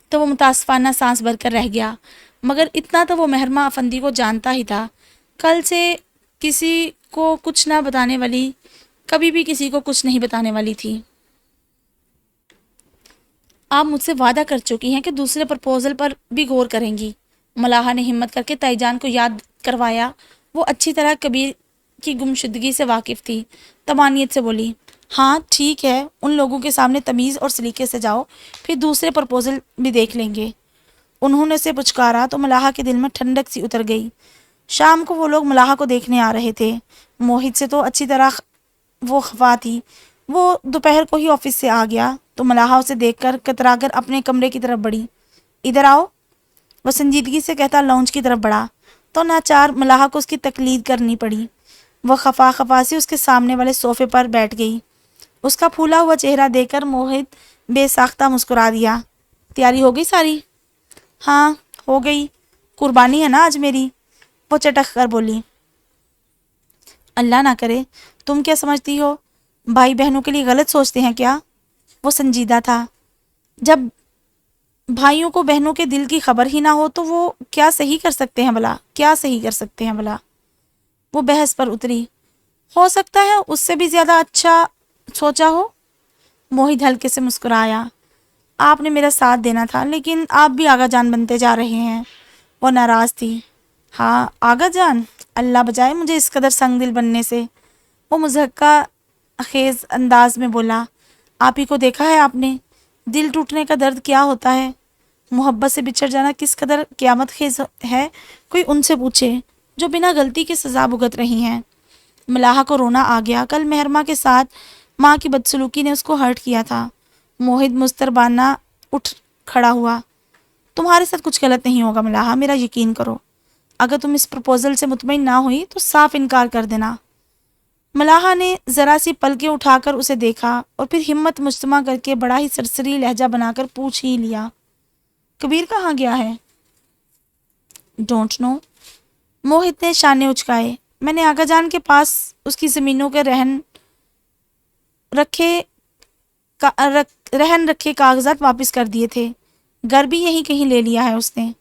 تو وہ متاسفانہ سانس بھر کر رہ گیا، مگر اتنا تو وہ مہرماں افندی کو جانتا ہی تھا، کل سے کسی کو کچھ نہ بتانے والی، کبھی بھی کسی کو کچھ نہیں بتانے والی تھی۔ آپ مجھ سے وعدہ کر چکی ہیں کہ دوسرے پرپوزل پر بھی غور کریں گی، ملاحہ نے ہمت کر کے تائی جان کو یاد کروایا۔ وہ اچھی طرح کبیر کی گمشدگی سے واقف تھی، طمانینت سے بولی، ہاں ٹھیک ہے، ان لوگوں کے سامنے تمیز اور سلیقے سے جاؤ، پھر دوسرے پرپوزل بھی دیکھ لیں گے۔ انہوں نے اسے پچکارا تو ملاحہ کے دل میں ٹھنڈک سی اتر گئی۔ شام کو وہ لوگ ملاحہ کو دیکھنے آ رہے تھے۔ موہت سے تو اچھی طرح وہ خفا تھی۔ وہ دوپہر کو ہی آفس سے آ گیا تو ملاحہ اسے دیکھ کر کترا کر اپنے کمرے کی طرف بڑھی۔ ادھر آؤ، وہ سنجیدگی سے کہتا لانچ کی طرف بڑھا تو ناچار ملاحہ کو اس کی تقلید کرنی پڑی۔ وہ خفا سی اس کے سامنے والے صوفے پر بیٹھ گئی۔ اس کا پھولا ہوا چہرہ دیکھ کر موہت بے ساختہ مسکرا دیا۔ تیاری ہو گئی ساری؟ ہاں ہو گئی، قربانی ہے نا آج میری، وہ چٹک کر بولی۔ اللہ نہ کرے، تم کیا سمجھتی ہو، بھائی بہنوں کے لیے غلط سوچتے ہیں کیا؟ وہ سنجیدہ تھا۔ جب بھائیوں کو بہنوں کے دل کی خبر ہی نہ ہو تو وہ کیا صحیح کر سکتے ہیں بھلا؟ وہ بحث پر اتری۔ ہو سکتا ہے اس سے بھی زیادہ اچھا سوچا ہو۔ موہت ہلکے سے مسکرایا۔ آپ نے میرا ساتھ دینا تھا، لیکن آپ بھی آغا جان بنتے جا رہے ہیں۔ وہ ناراض تھی۔ ہاں آغا جان، اللہ بچائے مجھے اس قدر سنگ دل بننے سے، وہ مضحکہ خیز انداز میں بولا۔ آپ ہی کو دیکھا ہے آپ نے، دل ٹوٹنے کا درد کیا ہوتا ہے، محبت سے بچھڑ جانا کس قدر قیامت خیز ہے، کوئی ان سے پوچھے جو بنا غلطی کے سزا بھگت رہی ہیں۔ ملاحہ کو رونا آ گیا۔ کل مہرماں کے ساتھ ماں کی بدسلوکی نے اس کو ہرٹ کیا تھا۔ موہت مضطربانہ اٹھ کھڑا ہوا۔ تمہارے ساتھ کچھ غلط نہیں ہوگا ملاحہ، میرا یقین کرو۔ اگر تم اس پرپوزل سے مطمئن نہ ہوئی تو صاف انکار کر دینا۔ ملاحہ نے ذرا سی پلکیں اٹھا کر اسے دیکھا اور پھر ہمت مجتمع کر کے بڑا ہی سرسری لہجہ بنا کر پوچھ ہی لیا، کبیر کہاں گیا ہے؟ ڈونٹ نو، موہت نے شانے اچکائے۔ میں نے آغا جان کے پاس اس کی زمینوں کے رہن رکھے کاغذات واپس کر دیے تھے، گھر بھی یہیں کہیں لے لیا ہے اس نے۔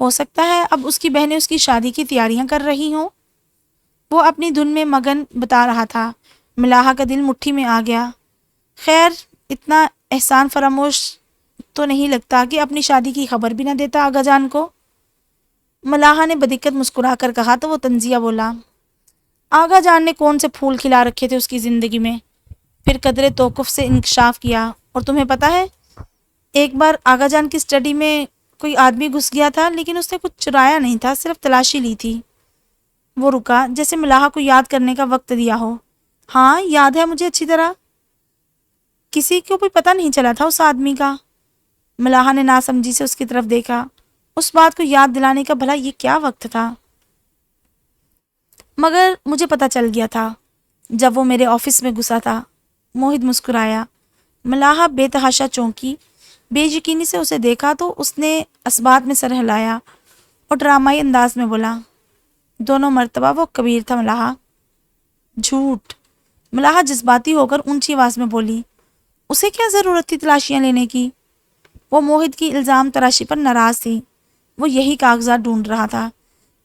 ہو سکتا ہے اب اس کی بہنیں اس کی شادی کی تیاریاں کر رہی ہوں۔ وہ اپنی دھن میں مگن بتا رہا تھا۔ ملاحہ کا دل مٹھی میں آ گیا۔ خیر اتنا احسان فراموش تو نہیں لگتا کہ اپنی شادی کی خبر بھی نہ دیتا آغا جان کو۔ ملاحہ نے بدقت مسکرا کر کہا تو وہ طنزیہ بولا، آغا جان نے کون سے پھول کھلا رکھے تھے اس کی زندگی میں؟ پھر قدرے توقف سے انکشاف کیا، اور تمہیں پتہ ہے ایک بار آغا جان کی اسٹڈی میں کوئی آدمی گھس گیا تھا، لیکن اس نے کچھ چرایا نہیں تھا، صرف تلاشی لی تھی۔ وہ رکا جیسے ملاحہ کو یاد کرنے کا وقت دیا ہو۔ ہاں یاد ہے مجھے اچھی طرح، کسی کو بھی پتہ نہیں چلا تھا اس آدمی کا۔ ملاحہ نے ناسمجھی سے اس کی طرف دیکھا۔ اس بات کو یاد دلانے کا بھلا یہ کیا وقت تھا؟ مگر مجھے پتہ چل گیا تھا جب وہ میرے آفس میں گھسا تھا۔ موہت مسکرایا۔ ملاحہ بے تحاشا چونکی، بے یقینی سے اسے دیکھا تو اس نے اسبات میں سر ہلایا اور ڈرامائی انداز میں بولا، دونوں مرتبہ وہ کبیر تھا ملاحہ۔ جھوٹ، ملاحہ جذباتی ہو کر اونچی آواز میں بولی۔ اسے کیا ضرورت تھی تلاشیاں لینے کی؟ وہ موہت کی الزام تراشی پر ناراض تھی۔ وہ یہی کاغذات ڈھونڈ رہا تھا،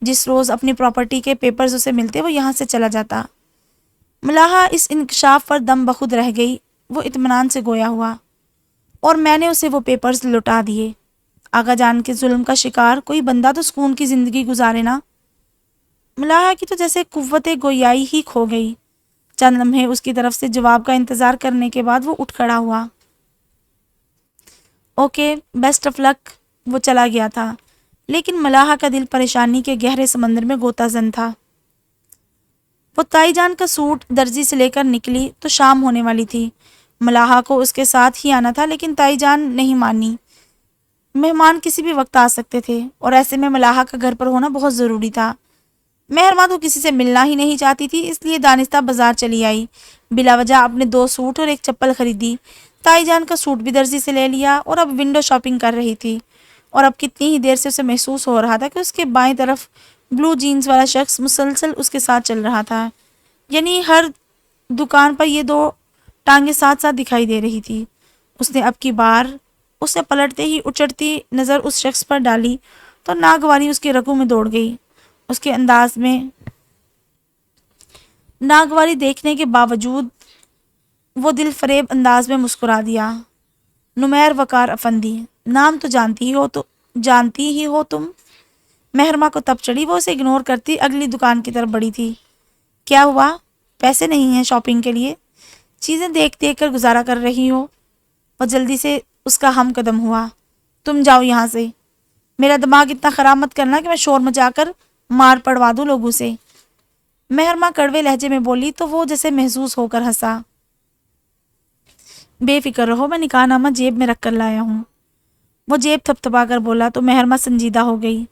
جس روز اپنی پراپرٹی کے پیپرز اسے ملتے وہ یہاں سے چلا جاتا۔ ملاحہ اس انکشاف پر دم بخود رہ گئی۔ وہ اطمینان سے گویا ہوا، اور میں نے اسے وہ پیپرز لوٹا دیے۔ آغا جان کے ظلم کا شکار کوئی بندہ تو سکون کی زندگی گزارے نا۔ ملاحہ کی تو جیسے قوت گویائی ہی کھو گئی۔ چند لمحے اس کی طرف سے جواب کا انتظار کرنے کے بعد وہ اٹھ کھڑا ہوا۔ اوکے، بیسٹ آف لک۔ وہ چلا گیا تھا، لیکن ملاحہ کا دل پریشانی کے گہرے سمندر میں غوطہ زن تھا۔ وہ تائی جان کا سوٹ درزی سے لے کر نکلی تو شام ہونے والی تھی۔ ملاحہ کو اس کے ساتھ ہی آنا تھا لیکن تائی جان نہیں مانی۔ مہمان کسی بھی وقت آ سکتے تھے اور ایسے میں ملاحہ کا گھر پر ہونا بہت ضروری تھا۔ مہرماں تو کسی سے ملنا ہی نہیں چاہتی تھی، اس لیے دانستہ بازار چلی آئی۔ بلا وجہ اپنے 2 سوٹ اور ایک چپل خریدی۔ تائی جان کا سوٹ بھی درزی سے لے لیا اور اب ونڈو شاپنگ کر رہی تھی، اور اب کتنی ہی دیر سے اسے محسوس ہو رہا تھا کہ اس کے بائیں طرف بلو جینز والا شخص مسلسل اس کے ساتھ چل رہا تھا، یعنی ہر دکان پر یہ 2 ٹانگیں ساتھ ساتھ دکھائی دے رہی تھی۔ اس نے اب کی بار اسے پلٹتے ہی اچڑتی نظر اس شخص پر ڈالی تو ناگواری اس کے رگوں میں دوڑ گئی۔ اس کے انداز میں ناگواری دیکھنے کے باوجود وہ دل فریب انداز میں مسکرا دیا۔ نمیر وقار افندی، نام تو جانتی ہی ہو تم۔ مہرماں کو تب چڑھی، وہ اسے اگنور کرتی اگلی دکان کی طرف بڑھی تھی۔ کیا ہوا؟ پیسے نہیں ہیں شاپنگ کے لیے؟ چیزیں دیکھ دیکھ کر گزارا کر رہی ہو؟ وہ جلدی سے اس کا ہم قدم ہوا۔ تم جاؤ یہاں سے، میرا دماغ اتنا خراب مت کرنا کہ میں شور مچا کر مار پڑوا دوں لوگوں سے۔ مہرماں کڑوے لہجے میں بولی تو وہ جیسے محسوس ہو کر ہنسا۔ بے فکر رہو، میں نکاح نامہ جیب میں رکھ کر لایا ہوں۔ وہ جیب تھپتھپا کر بولا تو مہرماں سنجیدہ ہو گئی۔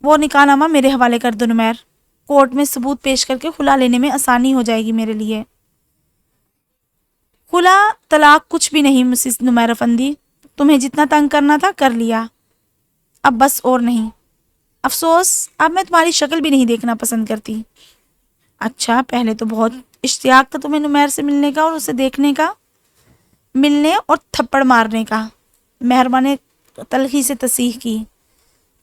وہ نکاح نامہ میرے حوالے کر دو نمیر، کورٹ میں ثبوت پیش کر کے خلا لینے میں آسانی ہو جائے گی میرے لیے۔ خلا طلاق کچھ بھی نہیں مسز نمیر افندی، تمہیں جتنا تنگ کرنا تھا کر لیا، اب بس اور نہیں۔ افسوس اب میں تمہاری شکل بھی نہیں دیکھنا پسند کرتی۔ اچھا، پہلے تو بہت اشتیاق تھا تمہیں نمیر سے ملنے کا اور اسے دیکھنے کا، ملنے اور تھپڑ مارنے کا۔ مہربان نے تلخی سے تصحیح کی۔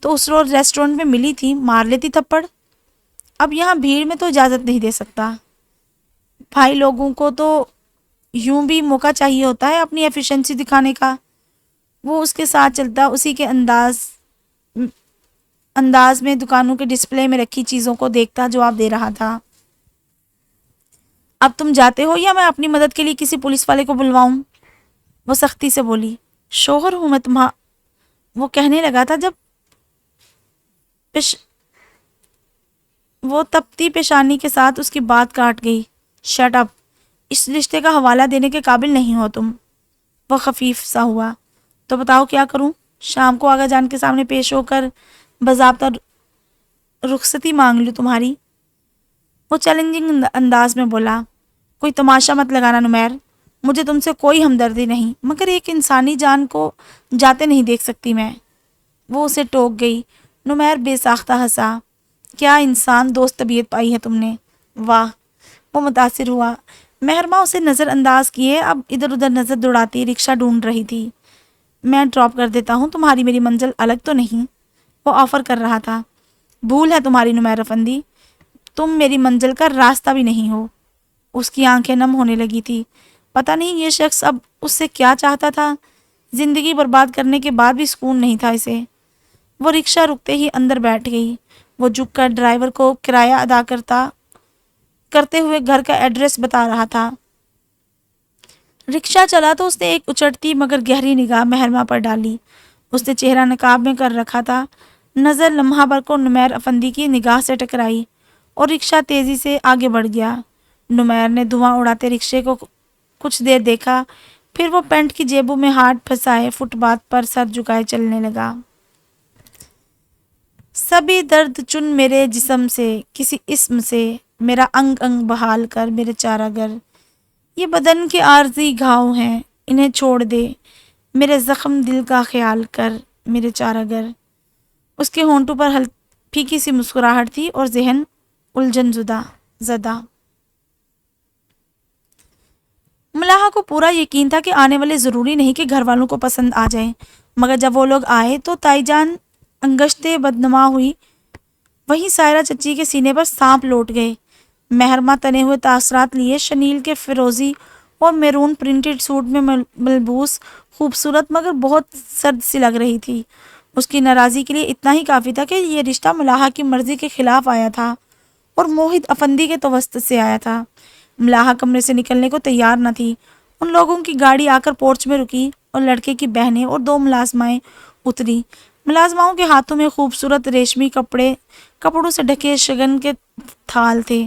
تو اس روز ریسٹورنٹ میں ملی تھی، مار لیتی تھپڑ۔ اب یہاں بھیڑ میں تو اجازت نہیں دے سکتا۔ بھائی لوگوں کو تو یوں بھی موقع چاہیے ہوتا ہے اپنی ایفیشنسی دکھانے کا۔ وہ اس کے ساتھ چلتا اسی کے انداز میں دکانوں کے ڈسپلے میں رکھی چیزوں کو دیکھتا جواب دے رہا تھا۔ اب تم جاتے ہو یا میں اپنی مدد کے لیے کسی پولیس والے کو بلواؤں؟ وہ سختی سے بولی۔ شوہر ہوں میں وہ کہنے لگا تھا جب وہ تپتی پیشانی کے ساتھ اس کی بات کاٹ گئی۔ شٹ اپ، اس رشتے کا حوالہ دینے کے قابل نہیں ہو تم۔ وہ خفیف سا ہوا۔ تو بتاؤ کیا کروں؟ شام کو آغا جان کے سامنے پیش ہو کر باضابطہ رخصتی مانگ لوں تمہاری؟ وہ چیلنجنگ انداز میں بولا۔ کوئی تماشا مت لگانا نمیر، مجھے تم سے کوئی ہمدردی نہیں، مگر ایک انسانی جان کو جاتے نہیں دیکھ سکتی میں۔ وہ اسے ٹوک گئی۔ نمیر بے ساختہ ہنسا۔ کیا انسان دوست طبیعت پائی ہے تم نے، واہ! وہ متاثر ہوا۔ مہرماں اسے نظر انداز کیے اب ادھر ادھر نظر دوڑاتی رکشہ ڈھونڈ رہی تھی۔ میں ڈراپ کر دیتا ہوں، تمہاری میری منزل الگ تو نہیں؟ وہ آفر کر رہا تھا۔ بھول ہے تمہاری نمیر افندی، تم میری منزل کا راستہ بھی نہیں ہو۔ اس کی آنکھیں نم ہونے لگی تھی۔ پتہ نہیں یہ شخص اب اس سے کیا چاہتا تھا۔ زندگی برباد کرنے کے بعد بھی سکون نہیں تھا اسے۔ وہ رکشہ رکتے ہی اندر بیٹھ گئی۔ وہ جھک کر ڈرائیور کو کرایہ ادا کرتے ہوئے گھر کا ایڈریس بتا رہا تھا۔ رکشہ چلا تو اس نے ایک اچڑتی مگر گہری نگاہ مہرماں پر ڈالی۔ اس نے چہرہ نقاب میں کر رکھا تھا۔ نظر لمحہ بھر کو نمیر افندی کی نگاہ سے ٹکرائی اور رکشہ تیزی سے آگے بڑھ گیا۔ نمیر نے دھواں اڑاتے رکشے کو کچھ دیر دیکھا، پھر وہ پینٹ کی جیبوں میں ہاتھ پھنسائے فٹ پاتھ پر سر جھکائے چلنے لگا۔ سبھی درد چن میرے جسم سے، کسی اسم سے میرا انگ انگ بحال کر میرے چارہ گر۔ یہ بدن کے عارضی گھاؤ ہیں، انہیں چھوڑ دے، میرے زخم دل کا خیال کر میرے چارہ گر۔ اس کے ہونٹوں پر پھیکی سی مسکراہٹ تھی اور ذہن الجھن زدہ۔ ملاحہ کو پورا یقین تھا کہ آنے والے ضروری نہیں کہ گھر والوں کو پسند آ جائیں، مگر جب وہ لوگ آئے تو تائی جان انگشتے بدنما ہوئی۔ وہیں سائرہ چچی کے سینے پر سانپ لوٹ گئے۔ مہرماں تنے ہوئے تاثرات لیے شنیل کے فیروزی اور میرون پرنٹڈ سوٹ میں ملبوس خوبصورت مگر بہت سرد سی لگ رہی تھی۔ اس کی ناراضی کے لیے اتنا ہی کافی تھا کہ یہ رشتہ ملاحہ کی مرضی کے خلاف آیا تھا اور موہد افندی کے توسط سے آیا تھا۔ ملاحہ کمرے سے نکلنے کو تیار نہ تھی۔ ان لوگوں کی گاڑی آ کر پورچ میں رکی اور لڑکے کی بہنیں اور 2 ملازمائیں اتری۔ ملازماؤں کے ہاتھوں میں خوبصورت ریشمی کپڑوں سے ڈھکے شگن کے تھال تھے۔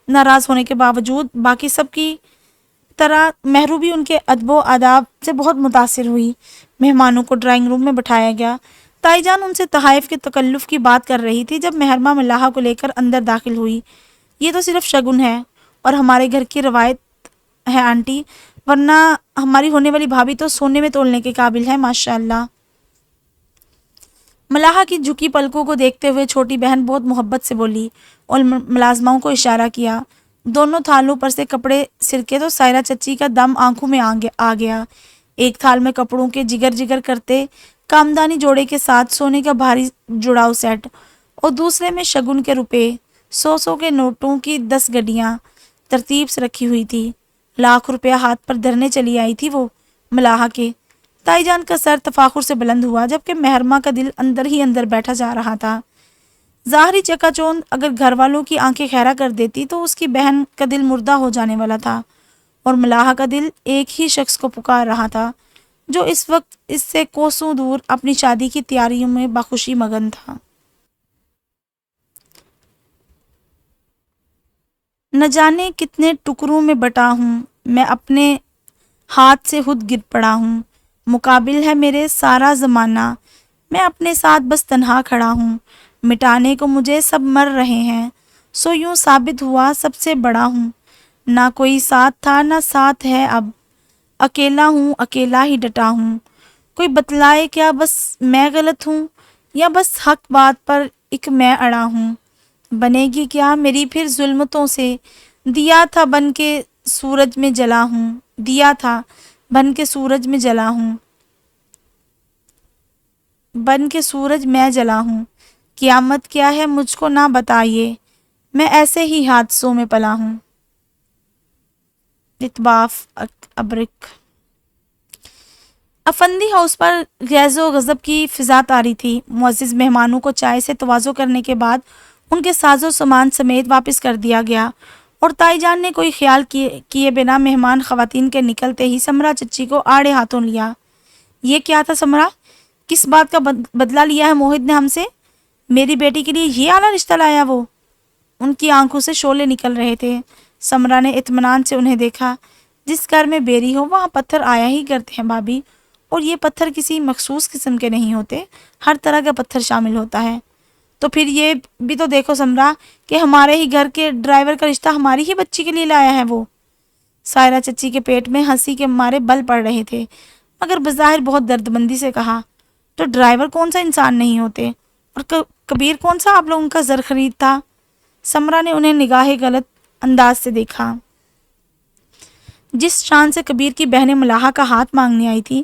ناراض ہونے کے باوجود باقی سب کی طرح مہرو بھی ان کے ادب و آداب سے بہت متاثر ہوئی۔ مہمانوں کو ڈرائنگ روم میں بٹھایا گیا۔ تائی جان ان سے تحائف کے تکلف کی بات کر رہی تھی جب مہرمہ ملاحہ کو لے کر اندر داخل ہوئی۔ یہ تو صرف شگن ہے اور ہمارے گھر کی روایت ہے آنٹی، ورنہ ہماری ہونے والی بھابھی تو سونے میں تولنے کے قابل ہے ماشاء اللہ۔ ملاحہ کی جھکی پلکوں کو دیکھتے ہوئے چھوٹی بہن بہت محبت سے بولی اور ملازماؤں کو اشارہ کیا۔ دونوں تھالوں پر سے کپڑے سرکے تو سائرہ چچی کا دم آنکھوں میں آ گیا۔ ایک تھال میں کپڑوں کے جگر جگر کرتے کامدانی جوڑے کے ساتھ سونے کا بھاری جڑاؤ سیٹ اور دوسرے میں شگن کے روپے، 100 کے نوٹوں کی 10 گڈیاں ترتیب سے رکھی ہوئی تھی۔ لاکھ روپیہ ہاتھ پر دھرنے چلی آئی تھی وہ ملاحہ کے۔ تائی جان کا سر تفاخر سے بلند ہوا جبکہ مہرمہ کا دل اندر ہی اندر بیٹھا جا رہا تھا۔ ظاہری چکا چوند اگر گھر والوں کی آنکھیں خیرہ کر دیتی تو اس کی بہن کا دل مردہ ہو جانے والا تھا، اور ملاحہ کا دل ایک ہی شخص کو پکار رہا تھا جو اس وقت اس سے کوسوں دور اپنی شادی کی تیاریوں میں بخوشی مگن تھا۔ نہ جانے کتنے ٹکڑوں میں بٹا ہوں میں، اپنے ہاتھ سے خود گر پڑا ہوں، مقابل ہے میرے سارا زمانہ، میں اپنے ساتھ بس تنہا کھڑا ہوں، مٹانے کو مجھے سب مر رہے ہیں، سو یوں ثابت ہوا سب سے بڑا ہوں، نہ کوئی ساتھ تھا نہ ساتھ ہے اب، اکیلا ہوں اکیلا ہی ڈٹا ہوں، کوئی بتلائے کیا بس میں غلط ہوں یا بس حق بات پر ایک میں اڑا ہوں، بنے گی کیا میری پھر ظلمتوں سے، دیا تھا بن کے سورج میں جلا ہوں، دیا تھا بن کے سورج میں جلا ہوں، بن کے سورج میں جلا ہوں، قیامت کیا ہے مجھ کو نہ بتائیے، میں ایسے ہی حادثوں میں پلا ہوں۔ اتباف ابرک۔ افندی ہاؤس پر غیظ و غضب کی فضا طاری تھی۔ معزز مہمانوں کو چائے سے تواضع کرنے کے بعد ان کے ساز و سامان سمیت واپس کر دیا گیا اور تائی جان نے کوئی خیال کیے بنا مہمان خواتین کے نکلتے ہی سمرا چچی کو آڑے ہاتھوں لیا۔ یہ کیا تھا سمرا؟ کس بات کا بدلہ لیا ہے موہت نے ہم سے؟ میری بیٹی کے لیے یہ اعلیٰ رشتہ لایا وہ؟ ان کی آنکھوں سے شعلے نکل رہے تھے۔ سمرا نے اطمینان سے انہیں دیکھا۔ جس گھر میں بیری ہو وہاں پتھر آیا ہی کرتے ہیں بھابھی، اور یہ پتھر کسی مخصوص قسم کے نہیں ہوتے، ہر طرح کا پتھر شامل ہوتا ہے۔ تو پھر یہ بھی تو دیکھو سمرا کہ ہمارے ہی گھر کے ڈرائیور کا رشتہ ہماری ہی بچی کے لیے لایا ہے وہ۔ سائرہ چچی کے پیٹ میں ہنسی کے مارے بل پڑ رہے تھے، مگر بظاہر بہت درد مندی سے کہا، تو ڈرائیور کون سا انسان نہیں ہوتے، اور کبیر کون سا آپ لوگوں کا زر خرید تھا؟ سمرا نے انہیں نگاہ غلط انداز سے دیکھا۔ جس شان سے کبیر کی بہنیں ملاحہ کا ہاتھ مانگنے آئی تھی،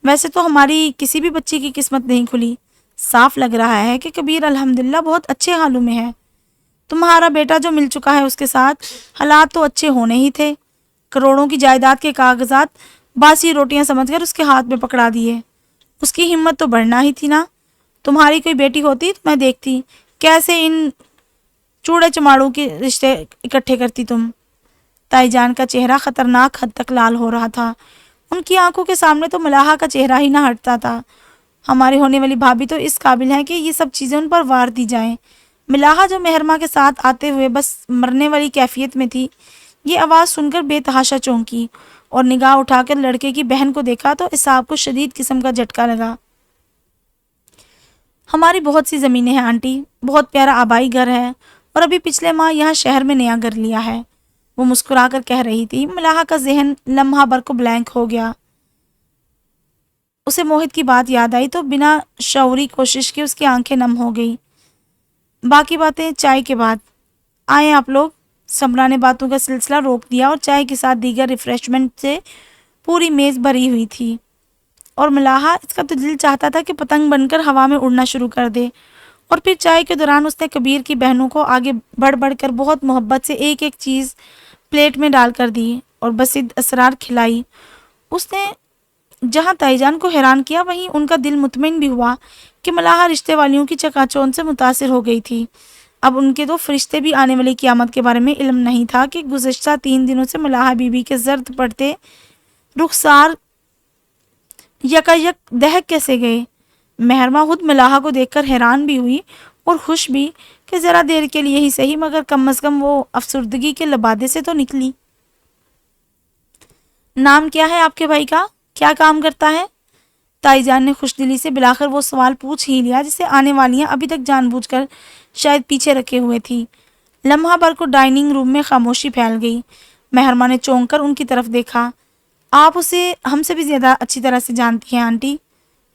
ویسے تو ہماری کسی بھی بچی کی قسمت نہیں کھلی۔ صاف لگ رہا ہے کہ کبیر الحمدللہ بہت اچھے حالوں میں ہے۔ تمہارا بیٹا جو مل چکا ہے اس کے ساتھ حالات تو اچھے ہونے ہی تھے۔ کروڑوں کی جائیداد کے کاغذات باسی روٹیاں سمجھ کر اس کے ہاتھ میں پکڑا دیے۔ اس کی ہمت تو بڑھنا ہی تھی نا۔ تمہاری کوئی بیٹی ہوتی تو میں دیکھتی کیسے ان چوڑے چماڑوں کے رشتے اکٹھے کرتی تم۔ تائی جان کا چہرہ خطرناک حد تک لال ہو رہا تھا۔ ان کی آنکھوں کے سامنے تو ملاحہ کا چہرہ ہی نہ ہٹتا تھا۔ ہماری ہونے والی بھابھی تو اس قابل ہے کہ یہ سب چیزیں ان پر وار دی جائیں۔ ملاحہ جو مہرمہ کے ساتھ آتے ہوئے بس مرنے والی کیفیت میں تھی، یہ آواز سن کر بے تحاشا چونکی اور نگاہ اٹھا کر لڑکے کی بہن کو دیکھا تو اصحاب کو شدید قسم کا جھٹکا لگا۔ ہماری بہت سی زمینیں ہیں آنٹی، بہت پیارا آبائی گھر ہے، اور ابھی پچھلے ماہ یہاں شہر میں نیا گھر لیا ہے، وہ مسکرا کر کہہ رہی تھی۔ ملاحہ کا ذہن لمحہ بھر کو بلینک ہو گیا۔ اسے موہت کی بات یاد آئی تو بنا شعوری کوشش کے اس کی آنکھیں نم ہو گئی۔ باقی باتیں چائے کے بعد۔ آئیں آپ لوگ۔ سمرا نے باتوں کا سلسلہ روک دیا اور چائے کے ساتھ دیگر ریفریشمنٹ سے پوری میز بھری ہوئی تھی، اور ملاحہ اس کا تو دل چاہتا تھا کہ پتنگ بن کر ہوا میں اڑنا شروع کر دے۔ اور پھر چائے کے دوران اس نے کبیر کی بہنوں کو آگے بڑھ بڑھ کر بہت محبت سے ایک ایک چیز پلیٹ میں ڈال کر دی اور بسد اسرار کھلائی۔ اس نے جہاں تائی جان کو حیران کیا، وہیں ان کا دل مطمئن بھی ہوا کہ ملاحہ رشتے والیوں کی چکا چوند سے متاثر ہو گئی تھی۔ اب ان کے تو فرشتے بھی آنے والی قیامت کے بارے میں علم نہیں تھا کہ گزشتہ 3 دنوں سے ملاحہ بی بی کے زرد پڑتے رخسار یکا یک دہک کیسے گئے۔ مہرمہ خود ملاحہ کو دیکھ کر حیران بھی ہوئی اور خوش بھی کہ ذرا دیر کے لیے ہی صحیح مگر کم از کم وہ افسردگی کے لبادے سے تو نکلی۔ نام کیا ہے آپ کے بھائی کا؟ کیا کام کرتا ہے؟ تائی جان نے خوش دلی سے بلاخر وہ سوال پوچھ ہی لیا جسے آنے والیاں ابھی تک جان بوجھ کر شاید پیچھے رکھے ہوئے تھی۔ لمحہ بھر کو ڈائننگ روم میں خاموشی پھیل گئی۔ مہرماں نے چونک کر ان کی طرف دیکھا۔ آپ اسے ہم سے بھی زیادہ اچھی طرح سے جانتی ہیں آنٹی۔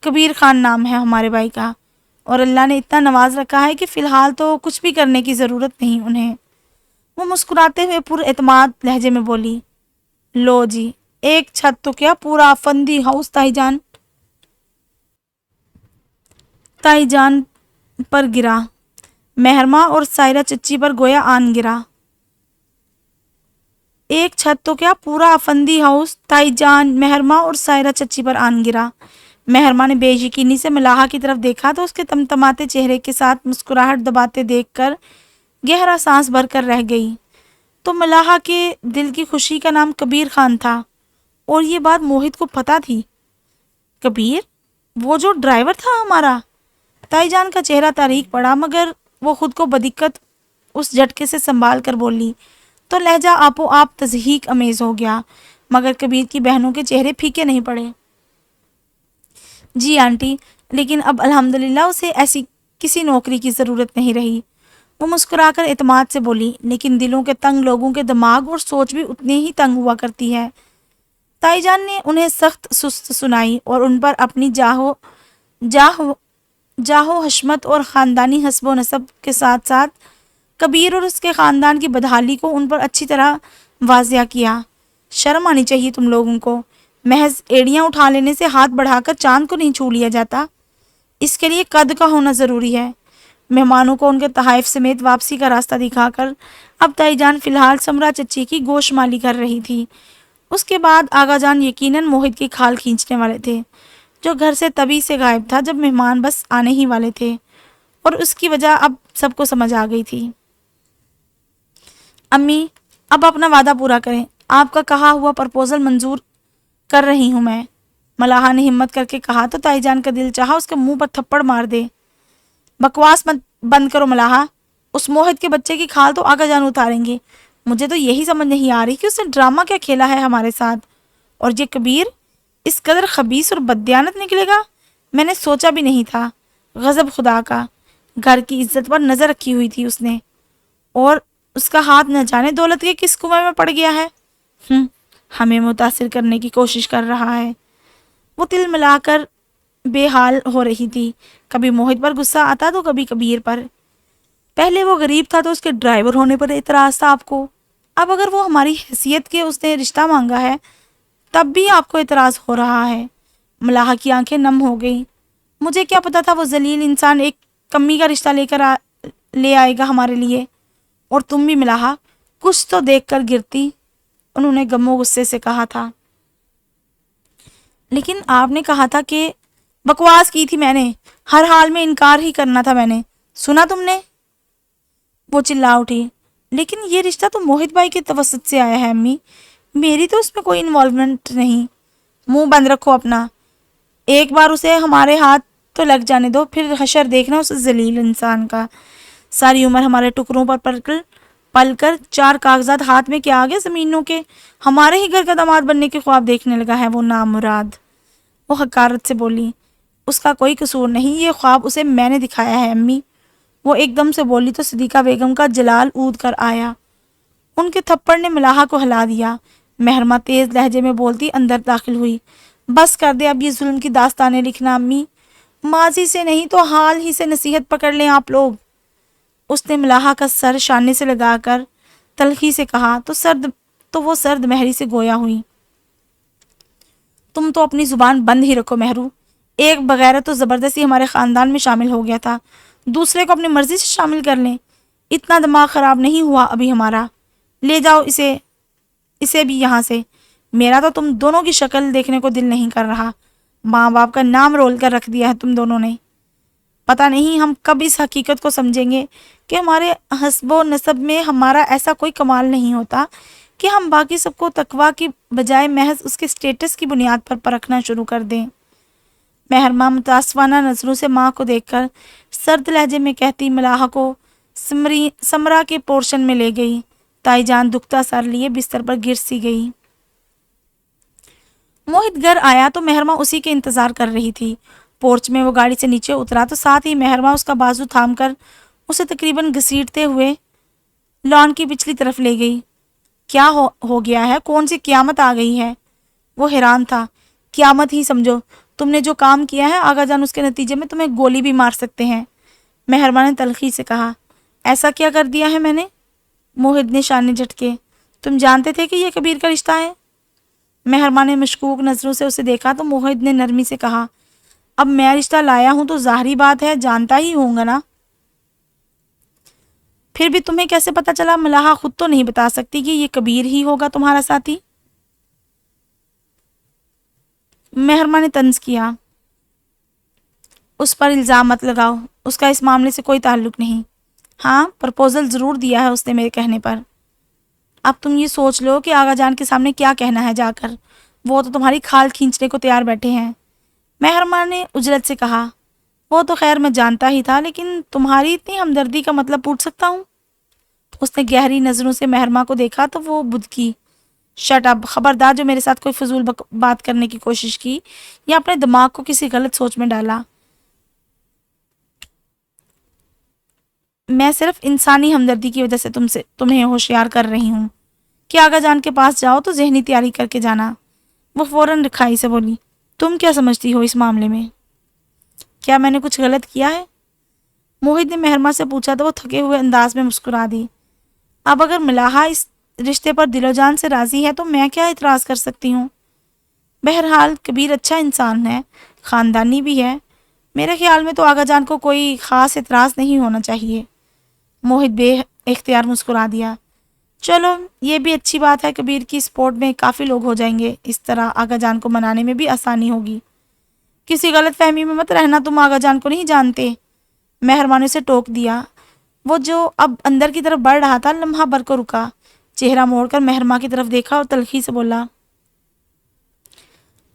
کبیر خان نام ہے ہمارے بھائی کا، اور اللہ نے اتنا نواز رکھا ہے کہ فی الحال تو کچھ بھی کرنے کی ضرورت نہیں انہیں۔ وہ مسکراتے ہوئے پر اعتماد لہجے میں بولی، لو جی، ایک چھت تو کیا پورا فندی ہاؤس تائی جان پر گرا۔ مہرماں اور سائرہ چچی پر گویا آن گرا۔ ایک چھت تو کیا پورا افندی ہاؤس تائی جان، مہرماں اور سائرہ چچی پر آن گرا۔ مہرماں نے بے یقینی سے ملاحہ کی طرف دیکھا تو اس کے تمتماتے چہرے کے ساتھ مسکراہٹ دباتے دیکھ کر گہرا سانس بھر کر رہ گئی۔ تو ملاحہ کے دل کی خوشی کا نام کبیر خان تھا، اور یہ بات موہت کو پتہ تھی۔ کبیر؟ وہ جو ڈرائیور تھا ہمارا؟ تائی جان کا چہرہ تاریک پڑا، مگر وہ خود کو بدقت اس جھٹکے سے سنبھال کر بولی تو لہجہ آپ و آپ تضحیک امیز ہو گیا، مگر کبیر کی بہنوں کے چہرے پھیکے نہیں پڑے۔ جی آنٹی، لیکن اب الحمدللہ اسے ایسی کسی نوکری کی ضرورت نہیں رہی۔ وہ مسکرا کر اعتماد سے بولی، لیکن دلوں کے تنگ لوگوں کے دماغ اور سوچ بھی اتنے ہی تنگ ہوا کرتی ہے۔ تائی جان نے انہیں سخت سست سنائی اور ان پر اپنی جاہو حشمت اور خاندانی حسب و نسب کے ساتھ ساتھ کبیر اور اس کے خاندان کی بدحالی کو ان پر اچھی طرح واضح کیا۔ شرم آنی چاہیے تم لوگوں کو، محض ایڑیاں اٹھا لینے سے ہاتھ بڑھا کر چاند کو نہیں چھو لیا جاتا، اس کے لیے قد کا ہونا ضروری ہے۔ مہمانوں کو ان کے تحائف سمیت واپسی کا راستہ دکھا کر اب تائی جان فی الحال سمرا چچی کی گوش مالی کر رہی تھی۔ اس کے بعد آغا جان یقیناً موہت کی کھال کھینچنے والے تھے، جو گھر سے تبھی سے غائب تھا جب مہمان بس آنے ہی والے تھے، اور اس کی وجہ اب سب کو سمجھ آ گئی تھی۔ امی، اب اپنا وعدہ پورا کریں، آپ کا کہا ہوا پرپوزل منظور کر رہی ہوں میں، ملاحہ نے ہمت کر کے کہا تو تائی جان کا دل چاہا اس کے منہ پر تھپڑ مار دے۔ بکواس مت بند کرو ملاحہ، اس موہت کے بچے کی کھال تو آغا جان اتاریں گے۔ مجھے تو یہی سمجھ نہیں آ رہی کہ اس نے ڈرامہ کیا کھیلا ہے ہمارے ساتھ، اور یہ کبیر اس قدر خبیث اور بددیانت نکلے گا، میں نے سوچا بھی نہیں تھا۔ غضب خدا کا، گھر کی عزت پر نظر رکھی ہوئی تھی اس نے، اور اس کا ہاتھ نہ جانے دولت کے کس کنویں میں پڑ گیا ہے۔ ہمیں متاثر کرنے کی کوشش کر رہا ہے۔ وہ تل ملا کر بے حال ہو رہی تھی، کبھی موہت پر غصہ آتا تو کبھی کبیر پر۔ پہلے وہ غریب تھا تو اس کے ڈرائیور ہونے پر اعتراض تھا آپ کو، اب اگر وہ ہماری حیثیت کے اس نے رشتہ مانگا ہے تب بھی آپ کو اعتراض ہو رہا ہے۔ ملاحہ کی آنکھیں نم ہو گئیں۔ مجھے کیا پتا تھا وہ ذلیل انسان ایک کمی کا رشتہ لے آئے گا ہمارے لیے، اور تم بھی ملاحہ کچھ تو دیکھ کر گرتی، انہوں نے غم و غصے سے کہا تھا۔ لیکن آپ نے کہا تھا کہ بکواس کی تھی میں نے، ہر حال میں انکار ہی کرنا تھا میں نے، سنا تم نے؟ وہ چلا اٹھی، لیکن یہ رشتہ تو موہت بھائی کے توسط سے آیا ہے امی، میری تو اس میں کوئی انوالومنٹ نہیں۔ منہ بند رکھو اپنا، ایک بار اسے ہمارے ہاتھ تو لگ جانے دو، پھر حشر دیکھنا اس ذلیل انسان کا۔ ساری عمر ہمارے ٹکڑوں پر پل کر چار کاغذات ہاتھ میں کیا آگے زمینوں کے، ہمارے ہی گھر کا داماد بننے کے خواب دیکھنے لگا ہے وہ نامراد۔ وہ حقارت سے بولی، اس کا کوئی قصور نہیں، یہ خواب اسے میں نے دکھایا ہے امی۔ وہ ایک دم سے بولی تو صدیقہ بیگم کا جلال اود کر آیا۔ ان کے تھپڑ نے ملاحہ کو ہلا دیا۔ مہرماں تیز لہجے میں بولتی اندر داخل ہوئی، بس کر دے اب یہ ظلم کی داستانیں لکھنا امی، ماضی سے نہیں تو حال ہی سے نصیحت پکڑ لیں آپ لوگ۔ اس نے ملاحہ کا سر شانے سے لگا کر تلخی سے کہا تو وہ سرد مہری سے گویا ہوئی۔ تم تو اپنی زبان بند ہی رکھو مہرو، ایک بغیرت تو زبردستی ہمارے خاندان میں شامل ہو گیا تھا، دوسرے کو اپنی مرضی سے شامل کر لیں، اتنا دماغ خراب نہیں ہوا ابھی ہمارا، لے جاؤ اسے بھی یہاں سے، میرا تو تم دونوں کی شکل دیکھنے کو دل نہیں کر رہا، ماں باپ کا نام رول کر رکھ دیا ہے تم دونوں نے، پتہ نہیں ہم کب اس حقیقت کو سمجھیں گے کہ ہمارے حسب و نسب میں ہمارا ایسا کوئی کمال نہیں ہوتا کہ ہم باقی سب کو تقویٰ کی بجائے محض اس کے سٹیٹس کی بنیاد پر پرکھنا شروع کر دیں۔ مہرماں متاسفانہ نظروں سے ماں کو دیکھ کر سرد لہجے میں کہتی ملاحہ کو سمرا کے پورشن میں لے گئی۔ تائی جان دکھتا سر لیے بستر پر گر سی گئی۔ موہت گھر آیا تو مہرما اسی کے انتظار کر رہی تھی۔ پورچ میں وہ گاڑی سے نیچے اترا تو ساتھ ہی مہرما اس کا بازو تھام کر اسے تقریباً گھسیٹتے ہوئے لان کی پچھلی طرف لے گئی۔ کیا ہو گیا ہے؟ کون سی قیامت آ گئی ہے؟ وہ حیران تھا۔ قیامت ہی سمجھو، تم نے جو کام کیا ہے آغا جان اس کے نتیجے میں تمہیں گولی بھی مار سکتے ہیں۔ مہرما نے تلخی سے کہا۔ ایسا کیا کر دیا ہے میں نے؟ موہت نے شانے جھٹکے۔ تم جانتے تھے کہ یہ کبیر کا رشتہ ہے؟ مہرما نے مشکوک نظروں سے اسے دیکھا تو موہت نے نرمی سے کہا، اب میں رشتہ لایا ہوں تو ظاہری بات ہے جانتا ہی ہوں گا نا۔ پھر بھی تمہیں کیسے پتا چلا؟ ملاحہ خود تو نہیں بتا سکتی کہ یہ کبیر ہی ہوگا تمہارا ساتھی؟ مہرما نے طنز کیا۔ اس پر الزام مت لگاؤ، اس کا اس معاملے سے کوئی تعلق نہیں۔ ہاں، پرپوزل ضرور دیا ہے اس نے میرے کہنے پر۔ اب تم یہ سوچ لو کہ آغا جان کے سامنے کیا کہنا ہے جا کر، وہ تو تمہاری کھال کھینچنے کو تیار بیٹھے ہیں۔ مہرما نے اجلت سے کہا، وہ تو خیر میں جانتا ہی تھا، لیکن تمہاری اتنی ہمدردی کا مطلب پوچھ سکتا ہوں؟ اس نے گہری نظروں سے مہرما کو دیکھا تو وہ بدکی۔ شٹ اپ، خبردار جو میرے ساتھ کوئی فضول بات کرنے کی کوشش کی یا اپنے دماغ کو کسی غلط سوچ میں ڈالا۔ میں صرف انسانی ہمدردی کی وجہ سے تمہیں ہوشیار کر رہی ہوں کہ آغا جان کے پاس جاؤ تو ذہنی تیاری کر کے جانا۔ وہ فوراً رکھائی سے بولی، تم کیا سمجھتی ہو اس معاملے میں؟ کیا میں نے کچھ غلط کیا ہے؟ موہت نے مہرما سے پوچھا تو وہ تھکے ہوئے انداز میں مسکرا دی۔ اب اگر ملاحہ اس رشتے پر دل و جان سے راضی ہے تو میں کیا اعتراض کر سکتی ہوں؟ بہرحال کبیر اچھا انسان ہے، خاندانی بھی ہے، میرے خیال میں تو آغا جان کو کوئی خاص اعتراض نہیں ہونا چاہیے۔ موہت بے اختیار مسکرا دیا۔ چلو یہ بھی اچھی بات ہے، کبیر کی سپورٹ میں کافی لوگ ہو جائیں گے، اس طرح آغا جان کو منانے میں بھی آسانی ہوگی۔ کسی غلط فہمی میں مت رہنا، تم آغا جان کو نہیں جانتے۔ مہرما نے اسے ٹوک دیا۔ وہ جو اب اندر کی طرف بڑھ رہا تھا لمحہ بھر کو رکا، چہرہ موڑ کر مہرما کی طرف دیکھا اور تلخی سے بولا،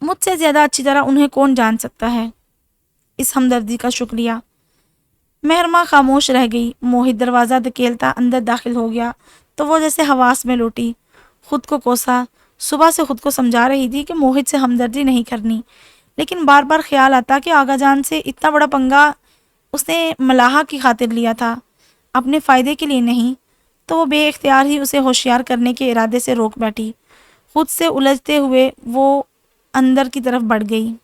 مجھ سے زیادہ اچھی طرح انہیں کون جان سکتا ہے؟ اس ہمدردی کا شکریہ۔ مہرما خاموش رہ گئی۔ موہت دروازہ دھکیلتا اندر داخل ہو گیا تو وہ جیسے حواس میں لوٹی، خود کو کوسا۔ صبح سے خود کو سمجھا رہی تھی کہ موہت سے ہمدردی نہیں کرنی، لیکن بار بار خیال آتا کہ آغا جان سے اتنا بڑا پنگا اس نے ملاحہ کی خاطر لیا تھا، اپنے فائدے کے لیے نہیں، تو وہ بے اختیار ہی اسے ہوشیار کرنے کے ارادے سے روک بیٹھی۔ خود سے الجھتے ہوئے وہ اندر کی طرف بڑھ گئی۔